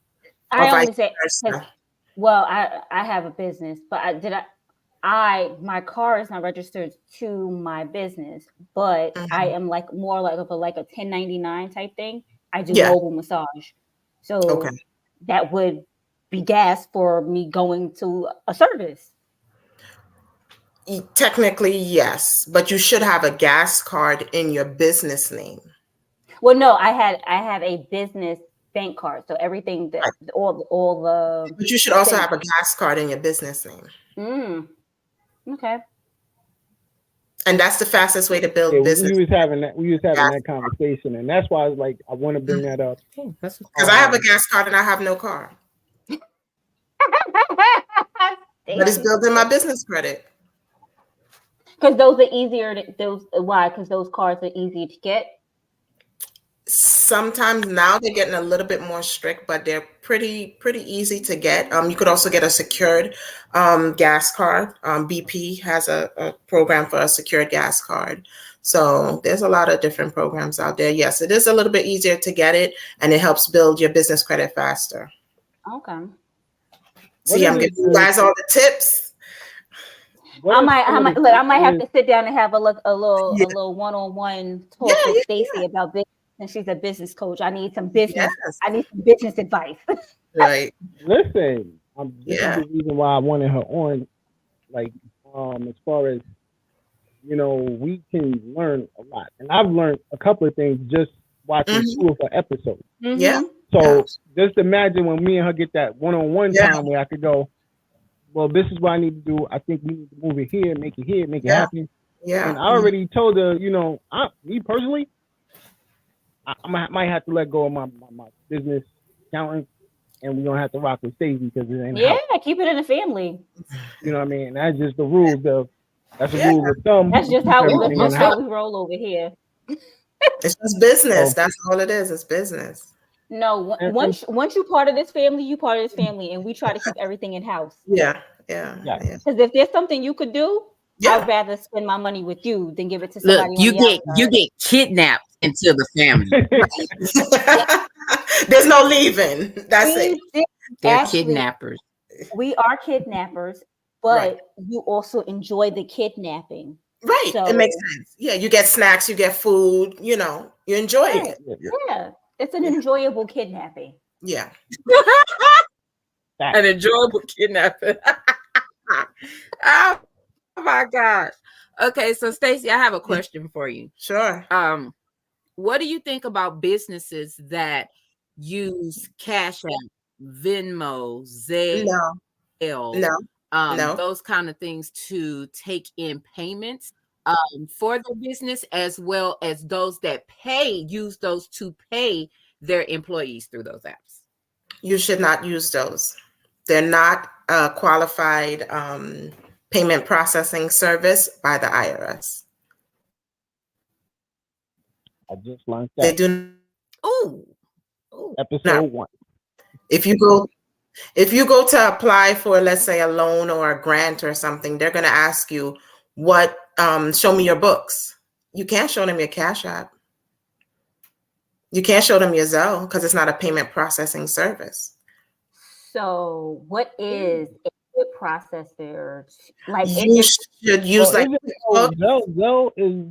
I only say, well, I have a business, but my car is not registered to my business, but I am like more like of a 1099 type thing. I do mobile massage, so that would be gas for me going to a service. Technically, yes, but you should have a gas card in your business name. Well, no, I have a business bank card, so everything that all the. But you should also have a gas card in your business name. Okay. And that's the fastest way to build business. We was having that conversation, and that's why I was like, I want to bring that up. Because I have a gas card and I have no car. But it's building my business credit. Because those are easier. Why? Because those cards are easy to get. Sometimes now they're getting a little bit more strict, but they're pretty easy to get. You could also get a secured gas card. BP has a program for a secured gas card. So there's a lot of different programs out there. Yes, it is a little bit easier to get it, and it helps build your business credit faster. Okay. See, I'm giving you guys all the tips. I might have to sit down and have a little one-on-one talk with Stacey about business. And she's a business coach. I need some business. Yes. I need some business advice. Right. Listen, this is the reason why I wanted her on. Like, as far as we can learn a lot, and I've learned a couple of things just watching 2 of her episodes. Yeah. So just imagine when me and her get that one-on-one time where I could go, well, this is what I need to do. I think we need to move it here, make it happen. Yeah. And I already told her, me personally, I might have to let go of my business accountant, and we're gonna have to rock with Stacey because it ain't. Yeah, keep it in the family. You know what I mean? That's just the rules. That's a rule of thumb. That's just how we roll over here. It's just business. That's all it is. It's business. No, once you part of this family, you part of this family, and we try to keep everything in house. Yeah. Because if there's something you could do, I'd rather spend my money with you than give it to somebody. Look, you get kidnapped into the family. There's no leaving. That's it. They're kidnappers. We are kidnappers, but you also enjoy the kidnapping. Right. So, it makes sense. Yeah, you get snacks, you get food, you enjoy it. Yeah. It's an enjoyable kidnapping. Yeah. An enjoyable kidnapping. Oh my gosh. Okay, so Stacey, I have a question for you. Sure. What do you think about businesses that use Cash App, Venmo, Zelle, no, those kind of things to take in payments for their business, as well as those that use those to pay their employees through those apps? You should not use those. They're not qualified payment processing service by the IRS. I just learned that. They do. Episode 1. If you go to apply for, let's say, a loan or a grant or something, they're going to ask you show me your books. You can't show them your Cash App. You can't show them your Zelle because it's not a payment processing service. So what is a processor? Like you should use Zelle is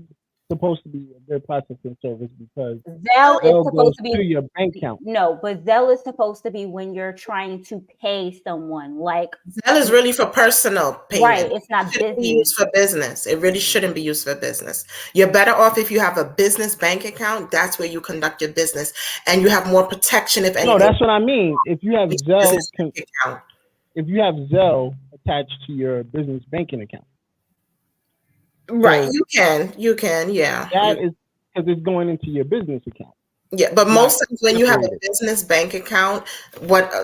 supposed to be their processing service because Zelle is supposed to be your bank account. No, but Zelle is supposed to be when you're trying to pay someone. Like Zelle is really for personal payment. Right, it's not business. Be used for business. It really shouldn't be used for business. You're better off if you have a business bank account. That's where you conduct your business, and you have more protection. If anything, no, that's what I mean. If you have Zelle, if you have Zelle attached to your business banking account. Right, you can, yeah. That is because it's going into your business account. Yeah, but most times when you have a business bank account,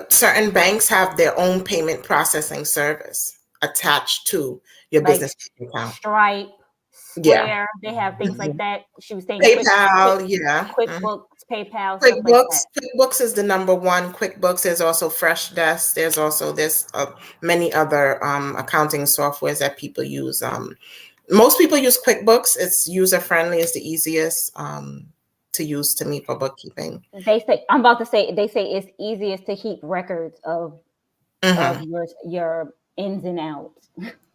certain banks have their own payment processing service attached to your business account. Stripe, Square, they have things like that. She was saying PayPal, yeah. QuickBooks, PayPal, stuff like that. QuickBooks is the number one. QuickBooks, there's also Fresh Desk. There's many other accounting softwares that people use. Most people use QuickBooks. It's user friendly. It's the easiest to use to me for bookkeeping. They say it's easiest to keep records of your ins and outs.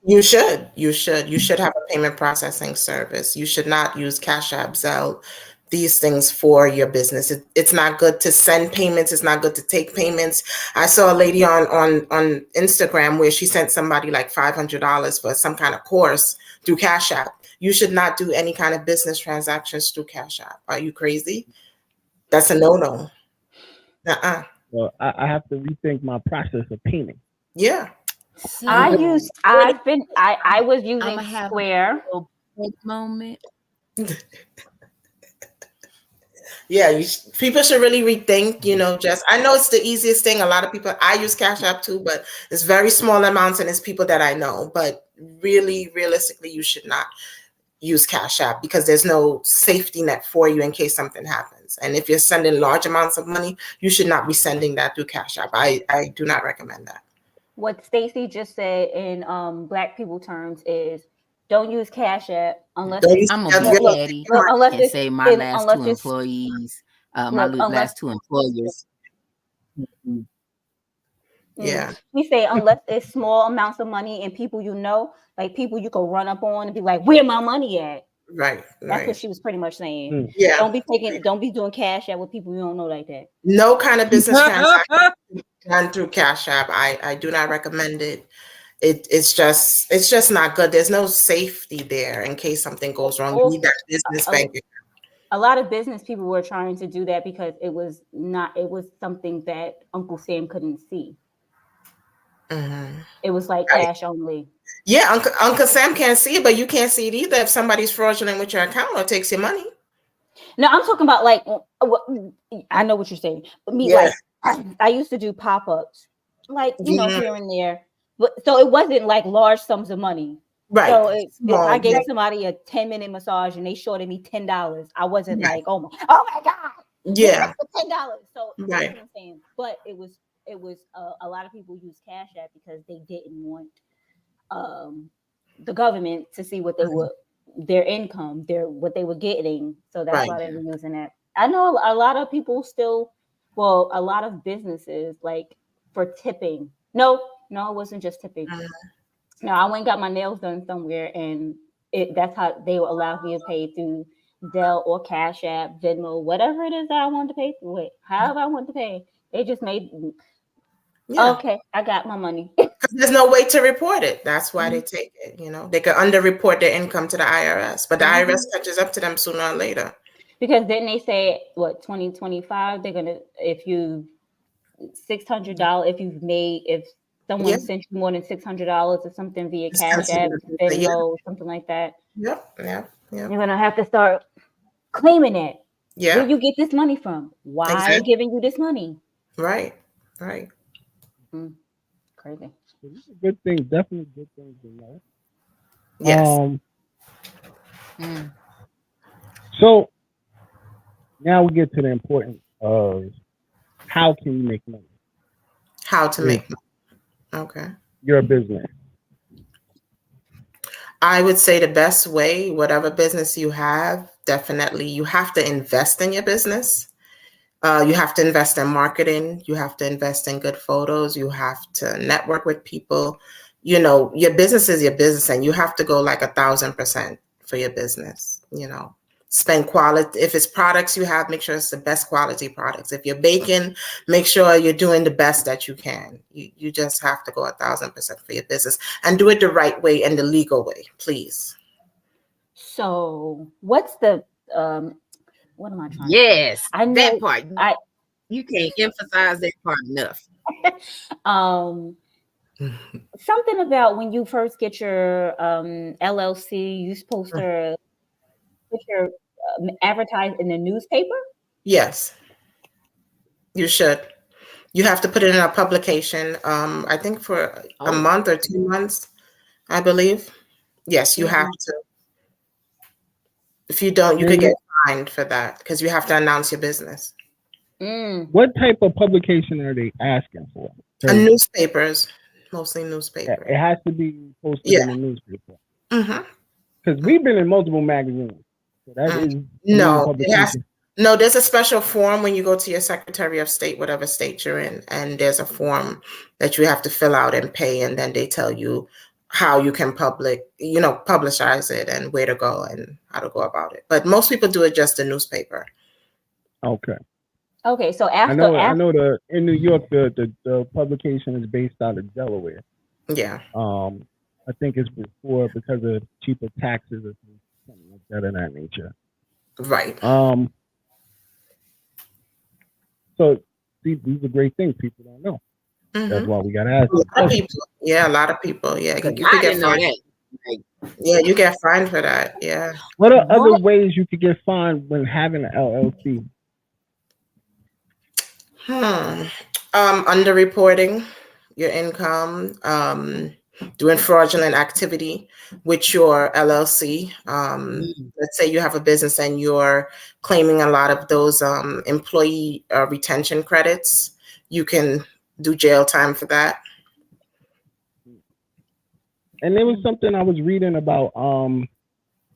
You should have a payment processing service. You should not use Cash App, Zelle, these things for your business. It's not good to send payments. It's not good to take payments. I saw a lady on Instagram where she sent somebody like $500 for some kind of course through Cash App. You should not do any kind of business transactions through Cash App. Are you crazy? That's a no-no. Well, I have to rethink my process of payment. Yeah. I was using Square. Moment. Yeah, people should really rethink, I know it's the easiest thing. A lot of people, I use Cash App too, but it's very small amounts and it's people that I know. But really, realistically, you should not use Cash App because there's no safety net for you in case something happens. And if you're sending large amounts of money, you should not be sending that through Cash App. I do not recommend that. What Stacey just said in Black people terms is don't use Cash App unless I'm a big daddy. Unless and say my last two employees, last two employers. Yeah. We say unless it's small amounts of money and people like people you can run up on and be like, where my money at? Right. That's what she was pretty much saying. Yeah. Don't be doing Cash App with people you don't know like that. No kind of business transaction done through Cash App. I do not recommend it. It's just not good. There's no safety there in case something goes wrong. You need that business bank account. A lot of business people were trying to do that because it was something that Uncle Sam couldn't see. Mm-hmm. It was like cash only. Yeah, Uncle Sam can't see it, but you can't see it either if somebody's fraudulent with your account or takes your money. No, I'm talking about like, I know what you're saying. But like, I used to do pop-ups, like, here and there. But so it wasn't like large sums of money. Right. So I gave somebody a 10-minute massage and they shorted me $10. I wasn't like, oh my God. Yeah. $10. So right. That's what I'm saying. But it was a lot of people use Cash App because they didn't want the government to see what they were, their income, what they were getting. So that's why they were using it. I know a lot of people a lot of businesses like for tipping. No, it wasn't just tipping. No, I went and got my nails done somewhere, and that's how they allowed me to pay through Zelle or Cash App, Venmo, whatever it is that I wanted to pay with, however I wanted to pay. They just made, okay, I got my money. Because there's no way to report it. That's why they take it. They could underreport their income to the IRS, but the IRS catches up to them sooner or later. Because then they say, 2025, they're gonna $600 if someone sent you more than $600 or something via Cash App, Venmo, something like that. Yep. You're gonna have to start claiming it. Yeah. Where you get this money from? Why are they giving you this money? Right. Crazy. Good things, definitely good things to know. Yes. So now we get to the importance of how can you make money? How to make money. Okay. Your business. I would say the best way, whatever business you have, definitely you have to invest in your business. You have to invest in marketing. You have to invest in good photos. You have to network with people. Your business is your business, and you have to go like 1,000% for your business. Spend quality. If it's products you have, make sure it's the best quality products. If you're baking, make sure you're doing the best that you can. You just have to go 1,000% for your business and do it the right way and the legal way, please. So what's the, what am I trying to say? I know that part. You can't emphasize that part enough. Something about when you first get your LLC, you're supposed to put your advertise in the newspaper? Yes, you should. You have to put it in a publication. I think for a month or 2 months, I believe. Yes, you have to. If you don't, you could get fined for that because you have to announce your business. What type of publication are they asking for? Newspapers, mostly newspapers. It has to be posted in the newspaper. Mm-hmm. Because we've been in multiple magazines. So that is no, there's a special form when you go to your Secretary of State, whatever state you're in, and there's a form that you have to fill out and pay, and then they tell you how you can publicize it and where to go and how to go about it. But most people do it just the newspaper. Okay. Okay, so after I know in New York the publication is based out of Delaware. Yeah. I think it's because of cheaper taxes or something like that in that nature. Right. So these are great things people don't know. Mm-hmm. That's why we gotta ask. A lot of people. Yeah, you could get fined. Yeah, you get fined for that. Yeah. What are other ways you could get fined when having an LLC? Underreporting your income, doing fraudulent activity with your LLC. Let's say you have a business and you're claiming a lot of those employee retention credits. You can do jail time for that. And there was something I was reading about.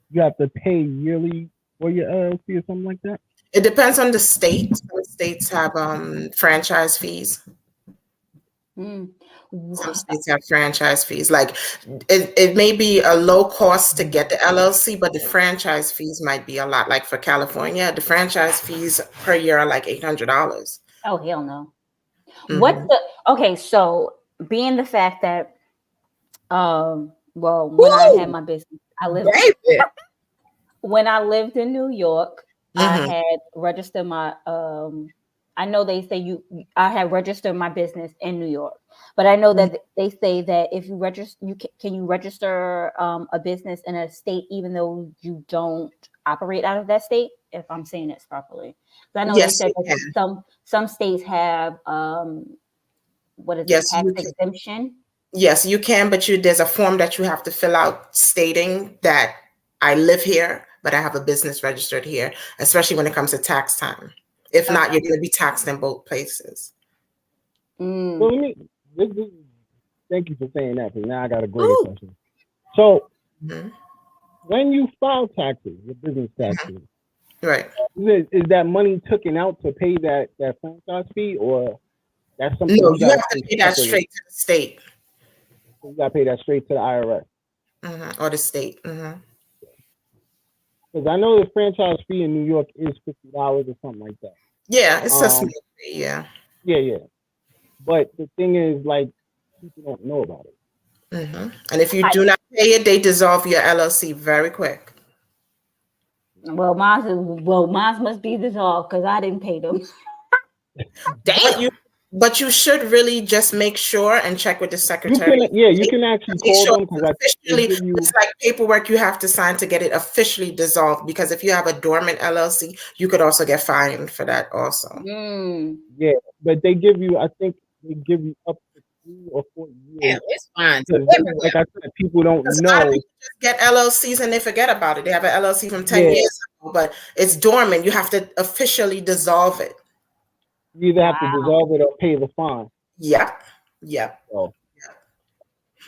You have to pay yearly for your LLC or something like that. It depends on the state. Some states have franchise fees. Some states have franchise fees. Like it may be a low cost to get the LLC, but the franchise fees might be a lot. Like for California, the franchise fees per year are like $800. Oh, hell no. Mm-hmm. So being the fact that when I had my business, when I lived in New York, I had registered my I know they say I had registered my business in New York, but I know that they say that if you register, can you register a business in a state even though you don't operate out of that state? If I'm saying this properly, I know they said that some states have tax exemption. Yes, you can, but there's a form that you have to fill out stating that I live here, but I have a business registered here, especially when it comes to tax time. If not, you're going to be taxed in both places. Well, thank you for saying that, because now I got a greater question. So, when you file taxes, your business taxes, right? Is that money taken out to pay that franchise fee, or that's something? No, you have to pay that straight to the state. So you got to pay that straight to the IRS or the state. Because I know the franchise fee in New York is $50 or something like that. Yeah, it's a small fee. Yeah. But the thing is, like, people don't know about it. And if you do not pay it, they dissolve your LLC very quick. Well, mine must be dissolved because I didn't pay them. Damn. But you should really just make sure and check with the secretary. You can actually call them. It's like paperwork you have to sign to get it officially dissolved. Because if you have a dormant LLC, you could also get fined for that also. Yeah, but I think they give you up to 3 or 4 years. Yeah, it's fine. Like I said, people don't know. A lot of people just get LLCs and they forget about it. They have an LLC from 10 years ago, but it's dormant. You have to officially dissolve it. You either have to dissolve it or pay the fine. Yeah.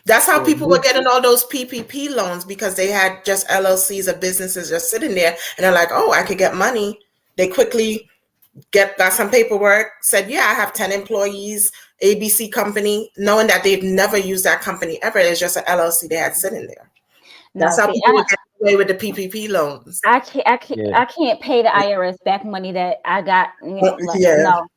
That's how people were getting all those PPP loans, because they had just LLCs of businesses just sitting there, and they're like, "Oh, I could get money." They quickly got some paperwork, said, "Yeah, I have 10 employees, ABC company," knowing that they've never used that company ever. It's just an LLC they had sitting there. That's how people were getting away with the PPP loans. I can't pay the IRS back money that I got. No,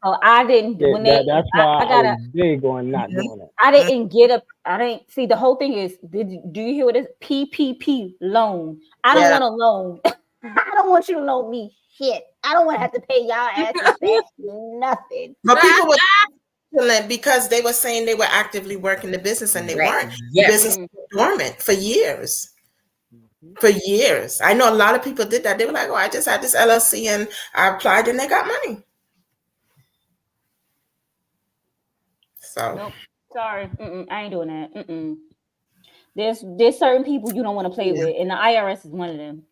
so I didn't. That's why I was big on not doing it. I didn't see. The whole thing is, do you hear what it is? PPP loan. I don't want a loan. I don't want you to loan me shit. I don't want to have to pay y'all asses back nothing. But people were because they were saying they were actively working the business and they weren't. The business was dormant for years. I know a lot of people did that. They were like, "Oh, I just had this LLC and I applied and they got money." So nope. Sorry, I ain't doing that. There's certain people you don't want to play with, and the IRS is one of them.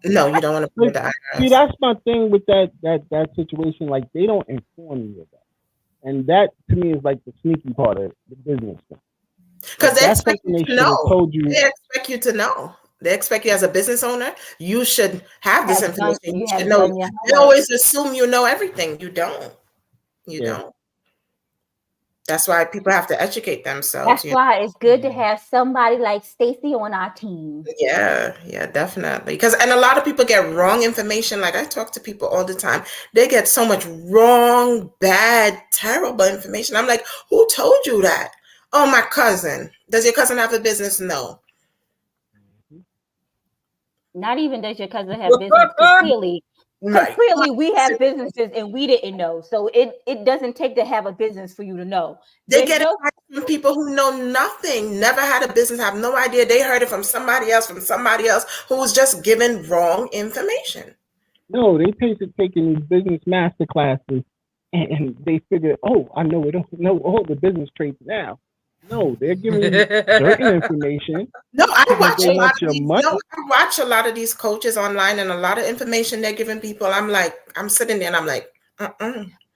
No, you don't want to pay the See, IRS. that's my thing with that situation. Like, they don't inform you of that, and that to me is like the sneaky part of the business thing. Because they That's expect something you they to should have know. told you. They expect you to know. They expect you as a business owner. You should have this information. You should have know. done your They homework. always assume you know everything. You don't. You Yeah. don't. That's why people have to educate themselves. That's why it's good to have somebody like Stacey on our team. Yeah, definitely. And a lot of people get wrong information. Like, I talk to people all the time. They get so much wrong, bad, terrible information. I'm like, who told you that? Oh, my cousin. Does your cousin have a business? No. Not even does your cousin have business, because clearly we have businesses and we didn't know. So it doesn't take to have a business for you to know. They get it from people who know nothing, never had a business, have no idea. They heard it from somebody else who was just given wrong information. No, they taking these business master classes, and they figure, oh, I know all the business traits now. No, they're giving you certain information. No, I watch a lot of these coaches online, and a lot of information they're giving people. I'm sitting there and I'm like,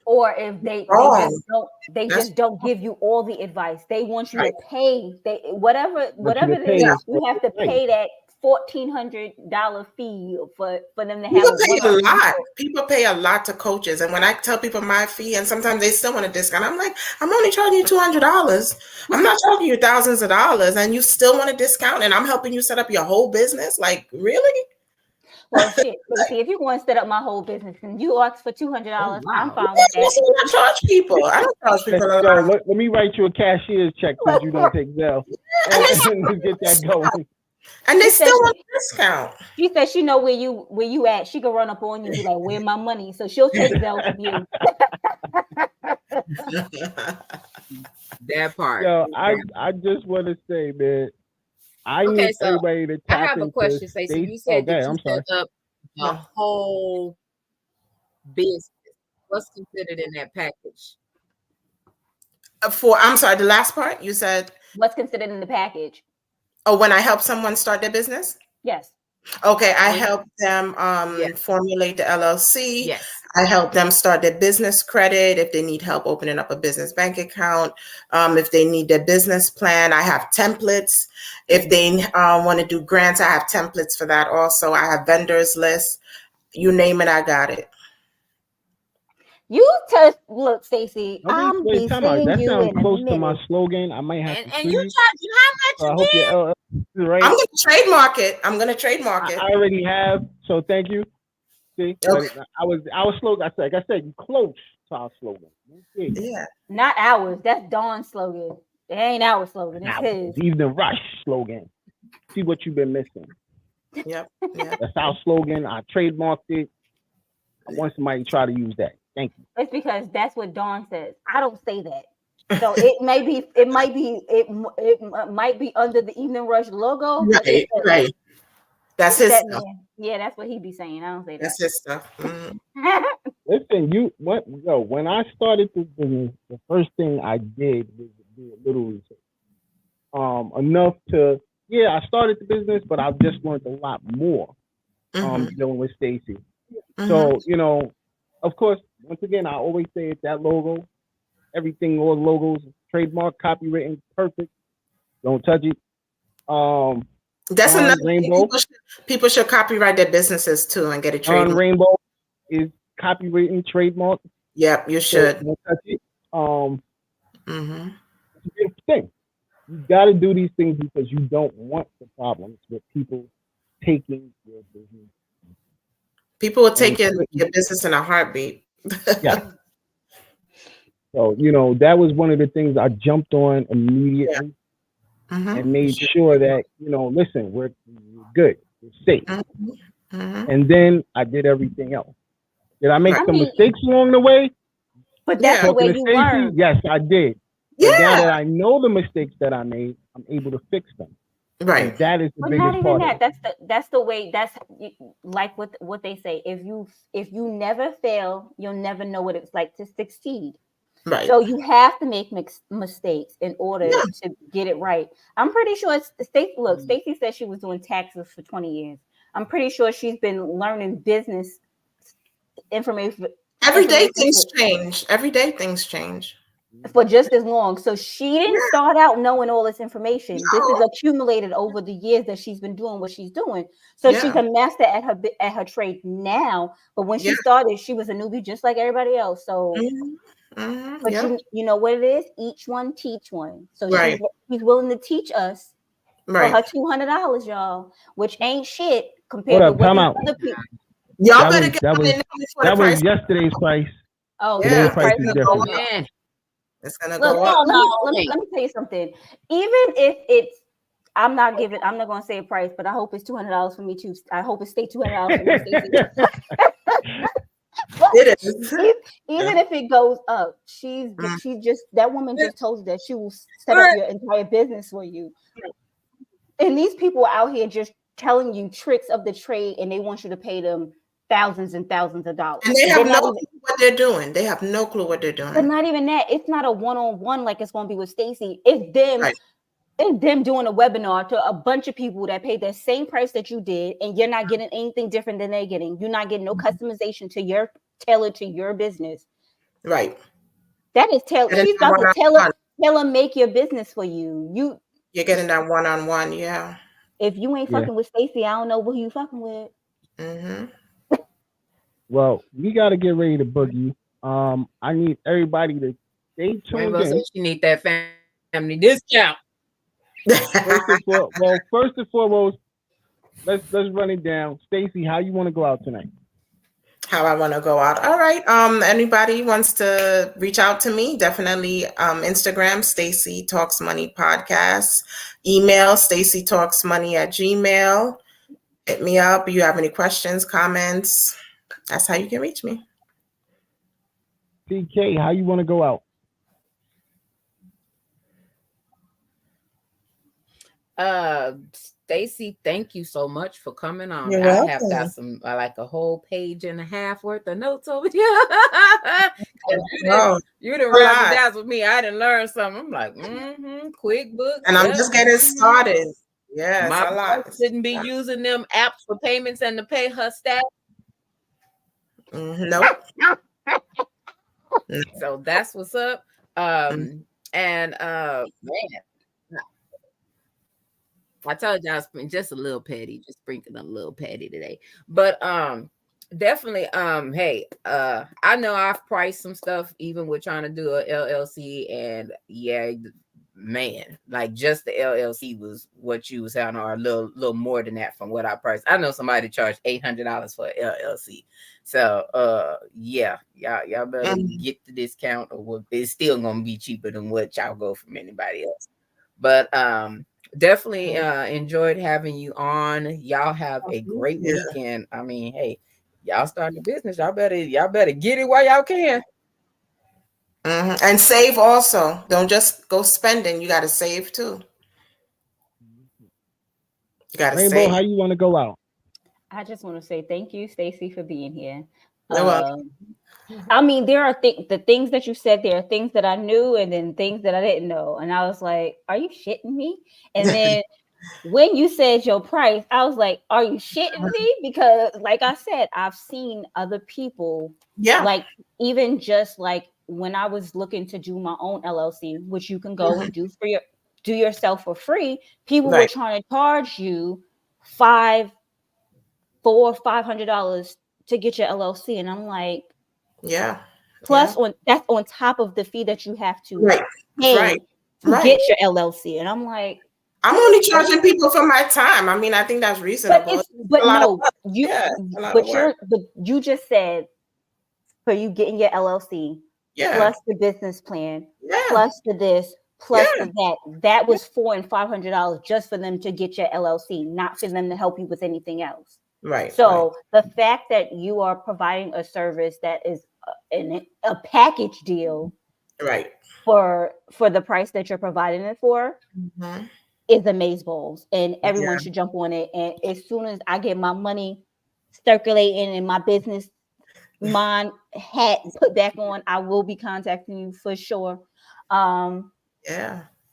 Or if they just don't give you all the advice. They want you to pay. Whatever it is, you have to pay that $1,400 fee for them to have a lot. People pay a lot to coaches, and when I tell people my fee, and sometimes they still want a discount, I'm like, I'm only charging you $200. I'm not charging you thousands of dollars, and you still want a discount, and I'm helping you set up your whole business. Like, really? Well, shit, Stacey, if you want to set up my whole business and you ask for $200, I'm fine with that. That's what I charge people. I don't charge people a lot. Let me write you a cashier's check since you don't take Zelle. And get that going. And they still want a discount. She said she know where you at. She can run up on you and be like, "Where my money?" So she'll take Zelle from you. That part. Yo, I just want to say, man, I need everybody to tap I have a question, Stacey. You said that you set up the whole business. What's considered in that package? I'm sorry, the last part you said. What's considered in the package? Oh, when I help someone start their business? Yes. Okay, I help them formulate the LLC. Yes. I help them start their business credit if they need help opening up a business bank account. If they need their business plan, I have templates. If they want to do grants, I have templates for that also. I have vendors lists. You name it, I got it. Look, Stacey, I'm be seeing that you sounds in close a to my minute. slogan. I might have to. And you charging how much? I hope your LLC is right. I'm going to trademark it. I already have. So thank you. See, okay. I was slogan. Like I said, you close to our slogan. Okay. Yeah, not ours. That's Dawn's slogan. It ain't our slogan. It's his. Evening Rush slogan. See what you've been missing. Yep. That's our slogan. I trademarked it. I want somebody to try to use that. Thank you. It's because that's what Dawn says. I don't say that. So it might be under the Evening Rush logo. Right. That's his stuff. Yeah, that's what he be saying. I don't say that. That's his stuff. Listen, when I started this business, the first thing I did was do a little research. Enough to I started the business, but I just learned a lot more dealing with Stacey. So, of course, once again, I always say it's that logo. Everything, all logos, trademark, copywritten, perfect. Don't touch it. That's another thing. People should copyright their businesses too and get it trademarked. Rainbow is copywritten, trademark. Yep, you should. So don't touch it. It's a beautiful thing. You got to do these things because you don't want the problems with people taking your business. People will take your business in a heartbeat. Yeah. So, that was one of the things I jumped on immediately and made sure that, listen, we're good. We're safe. And then I did everything else. Did I make some mistakes along the way? But that's the way you learn. Yes, I did. Yeah. But now that I know the mistakes that I made, I'm able to fix them. Right. And that is the biggest not even part. That's the way. That's like what they say. If you never fail, you'll never know what it's like to succeed. Right. So you have to make mistakes in order to get it right. I'm pretty sure Stacey said she was doing taxes for 20 years. I'm pretty sure she's been learning business information. Every day things change. Every day things change. For just as long. So she didn't start out knowing all this information. No. This is accumulated over the years that she's been doing what she's doing. So she's a master at her trade now. But when she started, she was a newbie just like everybody else. So but you know what it is? Each one teach one. So she's willing to teach us for her $200, y'all, which ain't shit compared to what other people. Y'all better get that was yesterday's price. Oh, today's price is different. Man. It's gonna Look, go up. let me tell you something. Even if it's, I'm not going to say a price, but I hope it's $200 for me too. I hope it stays $200 for me, Stacey. It is. Even if it goes up, she's just, that woman just told you that she will set up your entire business for you. And these people out here just telling you tricks of the trade, and they want you to pay them thousands and thousands of dollars. And they have no clue what they're doing. They have no clue what they're doing. But not even that. It's not a one-on-one like it's going to be with Stacey. It's them. Right. It's them doing a webinar to a bunch of people that paid the same price that you did, and you're not getting anything different than they're getting. You're not getting no customization tailored to your business. Right. That is she's about to tailor make your business for you. You're getting that one-on-one, yeah. If you ain't fucking with Stacey, I don't know who you fucking with. Mm-hmm. Well, we got to get ready to boogie. I need everybody to stay tuned in. She need that family discount. First and foremost, let's run it down. Stacey, how you want to go out tonight? How I want to go out. All right. Anybody wants to reach out to me? Definitely Instagram, Stacey Talks Money Podcast. Email, staceytalksmoney@gmail.com. Hit me up. You have any questions, comments? That's how you can reach me. CK, how you want to go out? Stacey, thank you so much for coming on. You're I welcome. have got some like a whole page and a half worth of notes over here. You didn't razzle dazzle with me. I didn't learn something. I'm like, QuickBooks. And I'm just getting started. Yeah, my wife shouldn't be using them apps for payments and to pay her staff. Nope. So that's what's up. Man, I told you I was just a little petty, just sprinkling a little petty today. But definitely, hey, I know I've priced some stuff even with trying to do a LLC, and yeah, man, like just the LLC was what you was saying, or a little more than that from what I priced. I know somebody charged $800 for LLC. So yeah, y'all better get the discount, or it's still gonna be cheaper than what y'all go from anybody else. But definitely enjoyed having you on. Y'all have a great weekend. I mean, hey, y'all starting a business. Y'all better get it while y'all can. And save also. Don't just go spending. You got to save too. You got to save. Rainbow, how you want to go out? I just want to say thank you, Stacey, for being here. You're welcome. I mean, there are the things that you said. There are things that I knew, and then things that I didn't know. And I was like, "Are you shitting me?" And then when you said your price, I was like, "Are you shitting me?" Because, like I said, I've seen other people, like even just like when I was looking to do my own LLC, which you can go and do yourself for free. People were trying to charge you $500 to get your LLC, and I'm like, plus that's on top of the fee that you have to pay to get your LLC, and I'm like, I'm only charging people for my time. I mean, I think that's reasonable. But you just said for you getting your LLC, plus the business plan, plus the this, plus the that was $400 and $500 just for them to get your LLC, not for them to help you with anything else. Right. So the fact that you are providing a service that is a package deal, right, for the price that you're providing it for, is amazeballs, and everyone should jump on it. And as soon as I get my money circulating and my business mind hat put back on, I will be contacting you for sure. I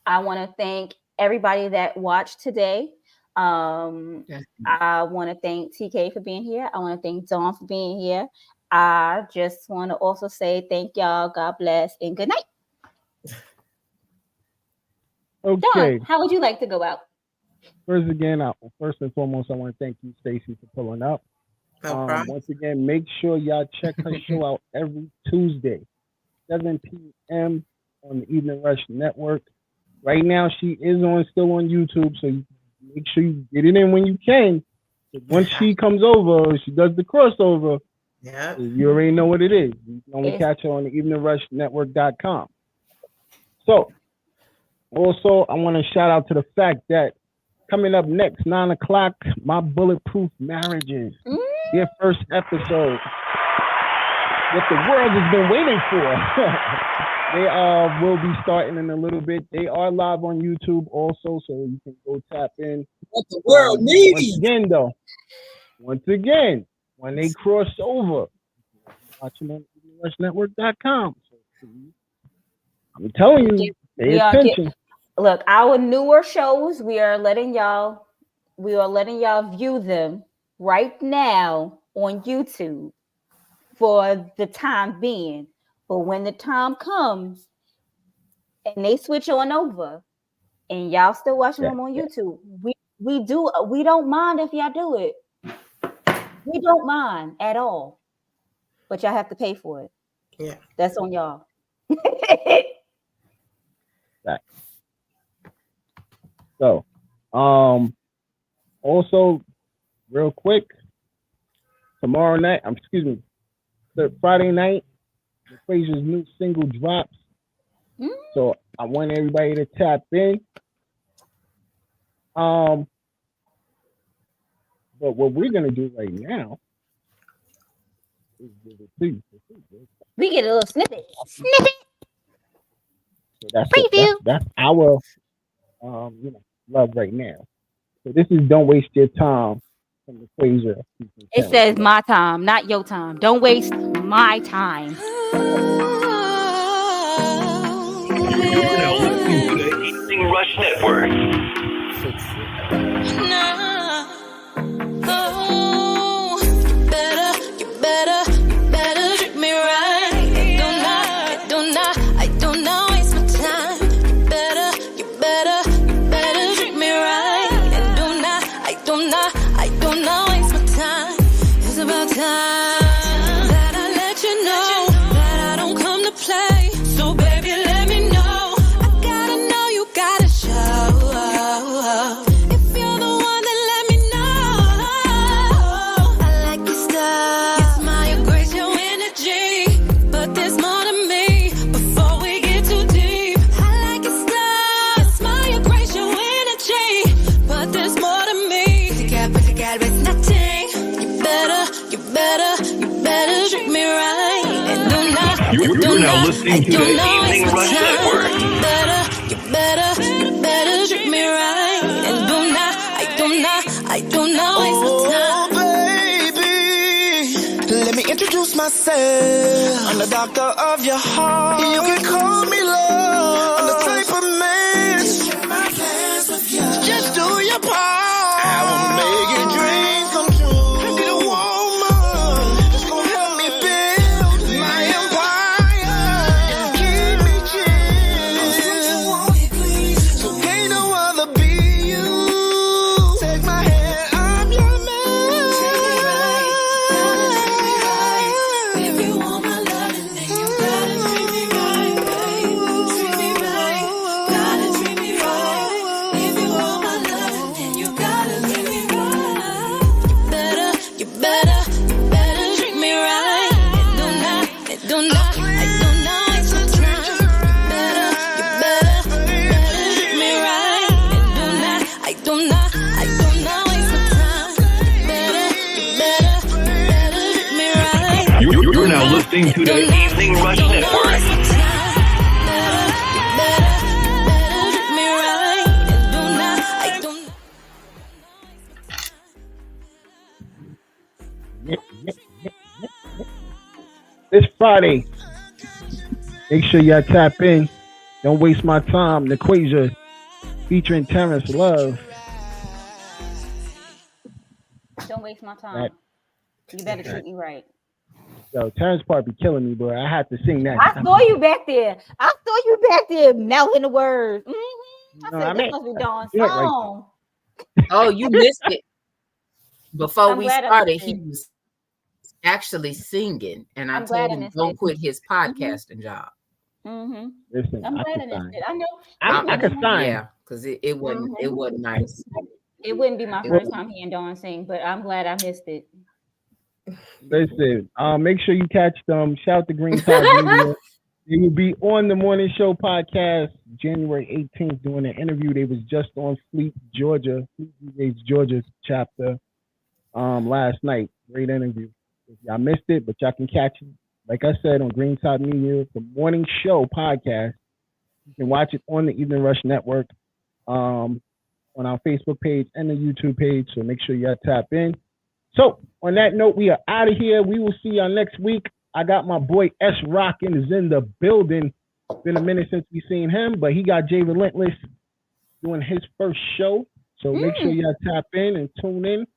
want to thank everybody that watched today. I want to thank TK for being here. I want to thank Dawn for being here. I just want to also say thank y'all. God bless and good night. Okay. Dawn, how would you like to go out? First and foremost, I want to thank you, Stacey, for pulling up. No problem. Once again, make sure y'all check her show out every Tuesday, 7 p.m. on the Evening Rush Network. Right now, she is still on YouTube, so you make sure you get it in when you can. Once she comes over, she does the crossover. Yeah, you already know what it is. You can only catch her on the eveningrushnetwork.com. So, also, I want to shout out to the fact that coming up next, 9 o'clock, My Bulletproof Marriages, their first episode, what the world has been waiting for. They will be starting in a little bit. They are live on YouTube also, so you can go tap in. What the world needs. Once again, when they cross over, watch them on eveningrushnetwork.com. So, I'm telling you, pay attention. Look, our newer shows, we are letting y'all view them right now on YouTube for the time being. But when the time comes and they switch on over and y'all still watching them on YouTube, we don't mind if y'all do it. We don't mind at all. But y'all have to pay for it. Yeah. That's on y'all. Right. So, also, real quick, Friday night, Equation's new single drops. So I want everybody to tap in. But what we're gonna do right now is give it to you. We get a little snippet. So that's our love right now. So this is Don't Waste Your Time from the Equation. It says my time, not your time. Don't waste my time. You're now listening to the Evening Rush Network. You better treat me right. I do not waste my time. You better treat me right. I do not waste my time. It's about time that I let you know that I don't come to play. So baby, let me know. I gotta know, you gotta show. If you're the one, then let me know. I like your style, your smile, your grace, your energy. But there's more to me before we get too deep. I like your style, your smile, your grace, your energy. But there's more to me. But you got with nothing. You better treat me right. And do not. You're now listening to the Evening Rush Network. You better treat me right. And I do not waste my time. Baby, let me introduce myself. I'm the doctor of your heart. You can call me love. I'm the type of man. Just do your part. I will make your dreams come true. I need a woman that's gonna help me build my empire and keep me chill. So ain't no other be you. Take my hand, I'm your man. If you want my loving, then you gotta treat me right, babe. Treat me right, gotta treat me right. If you want my loving, then you gotta treat me right. You better treat me right. I do not waste my time. You better treat me right. I do not waste my time. You better treat me right. You're now listening to the Evening Rush Network. This Friday, make sure y'all tap in. Don't waste my time. The Equation featuring Terrence Love. Don't waste my time. You better treat me right. Yo, Terrence Part be killing me, bro. I had to sing that. I saw you back there. Mouthing the words. I said, this must be Dawn's song. Oh, you missed it. Before I'm we glad I started, missed he it. was actually singing, and I I'm glad told I him missed don't it. quit his podcasting job. Listen, I'm I glad can I missed sign. it. I know. I can sign. Yeah, because it wasn't nice. It wouldn't be my first time hearing Dawn sing, but I'm glad I missed it. Listen, make sure you catch them. Shout to Green Tide Media. They will be on the Morning Show podcast January 18th doing an interview. They was just on Fleet Georgia chapter last night. Great interview. If y'all missed it, but y'all can catch it. Like I said, on Green Tide Media, the Morning Show podcast. You can watch it on the Evening Rush Network, on our Facebook page and the YouTube page. So make sure y'all tap in. So on that note, we are out of here. We will see y'all next week. I got my boy S Rockin' is in the building. Been a minute since we seen him, but he got Jay Relentless doing his first show. So make sure y'all tap in and tune in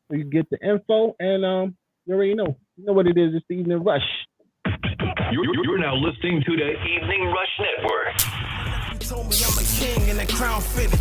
so you get the info. And you already know. You know what it is. It's the Evening Rush. You're now listening to the Evening Rush Network. You told me I'm a king and the crown fitted.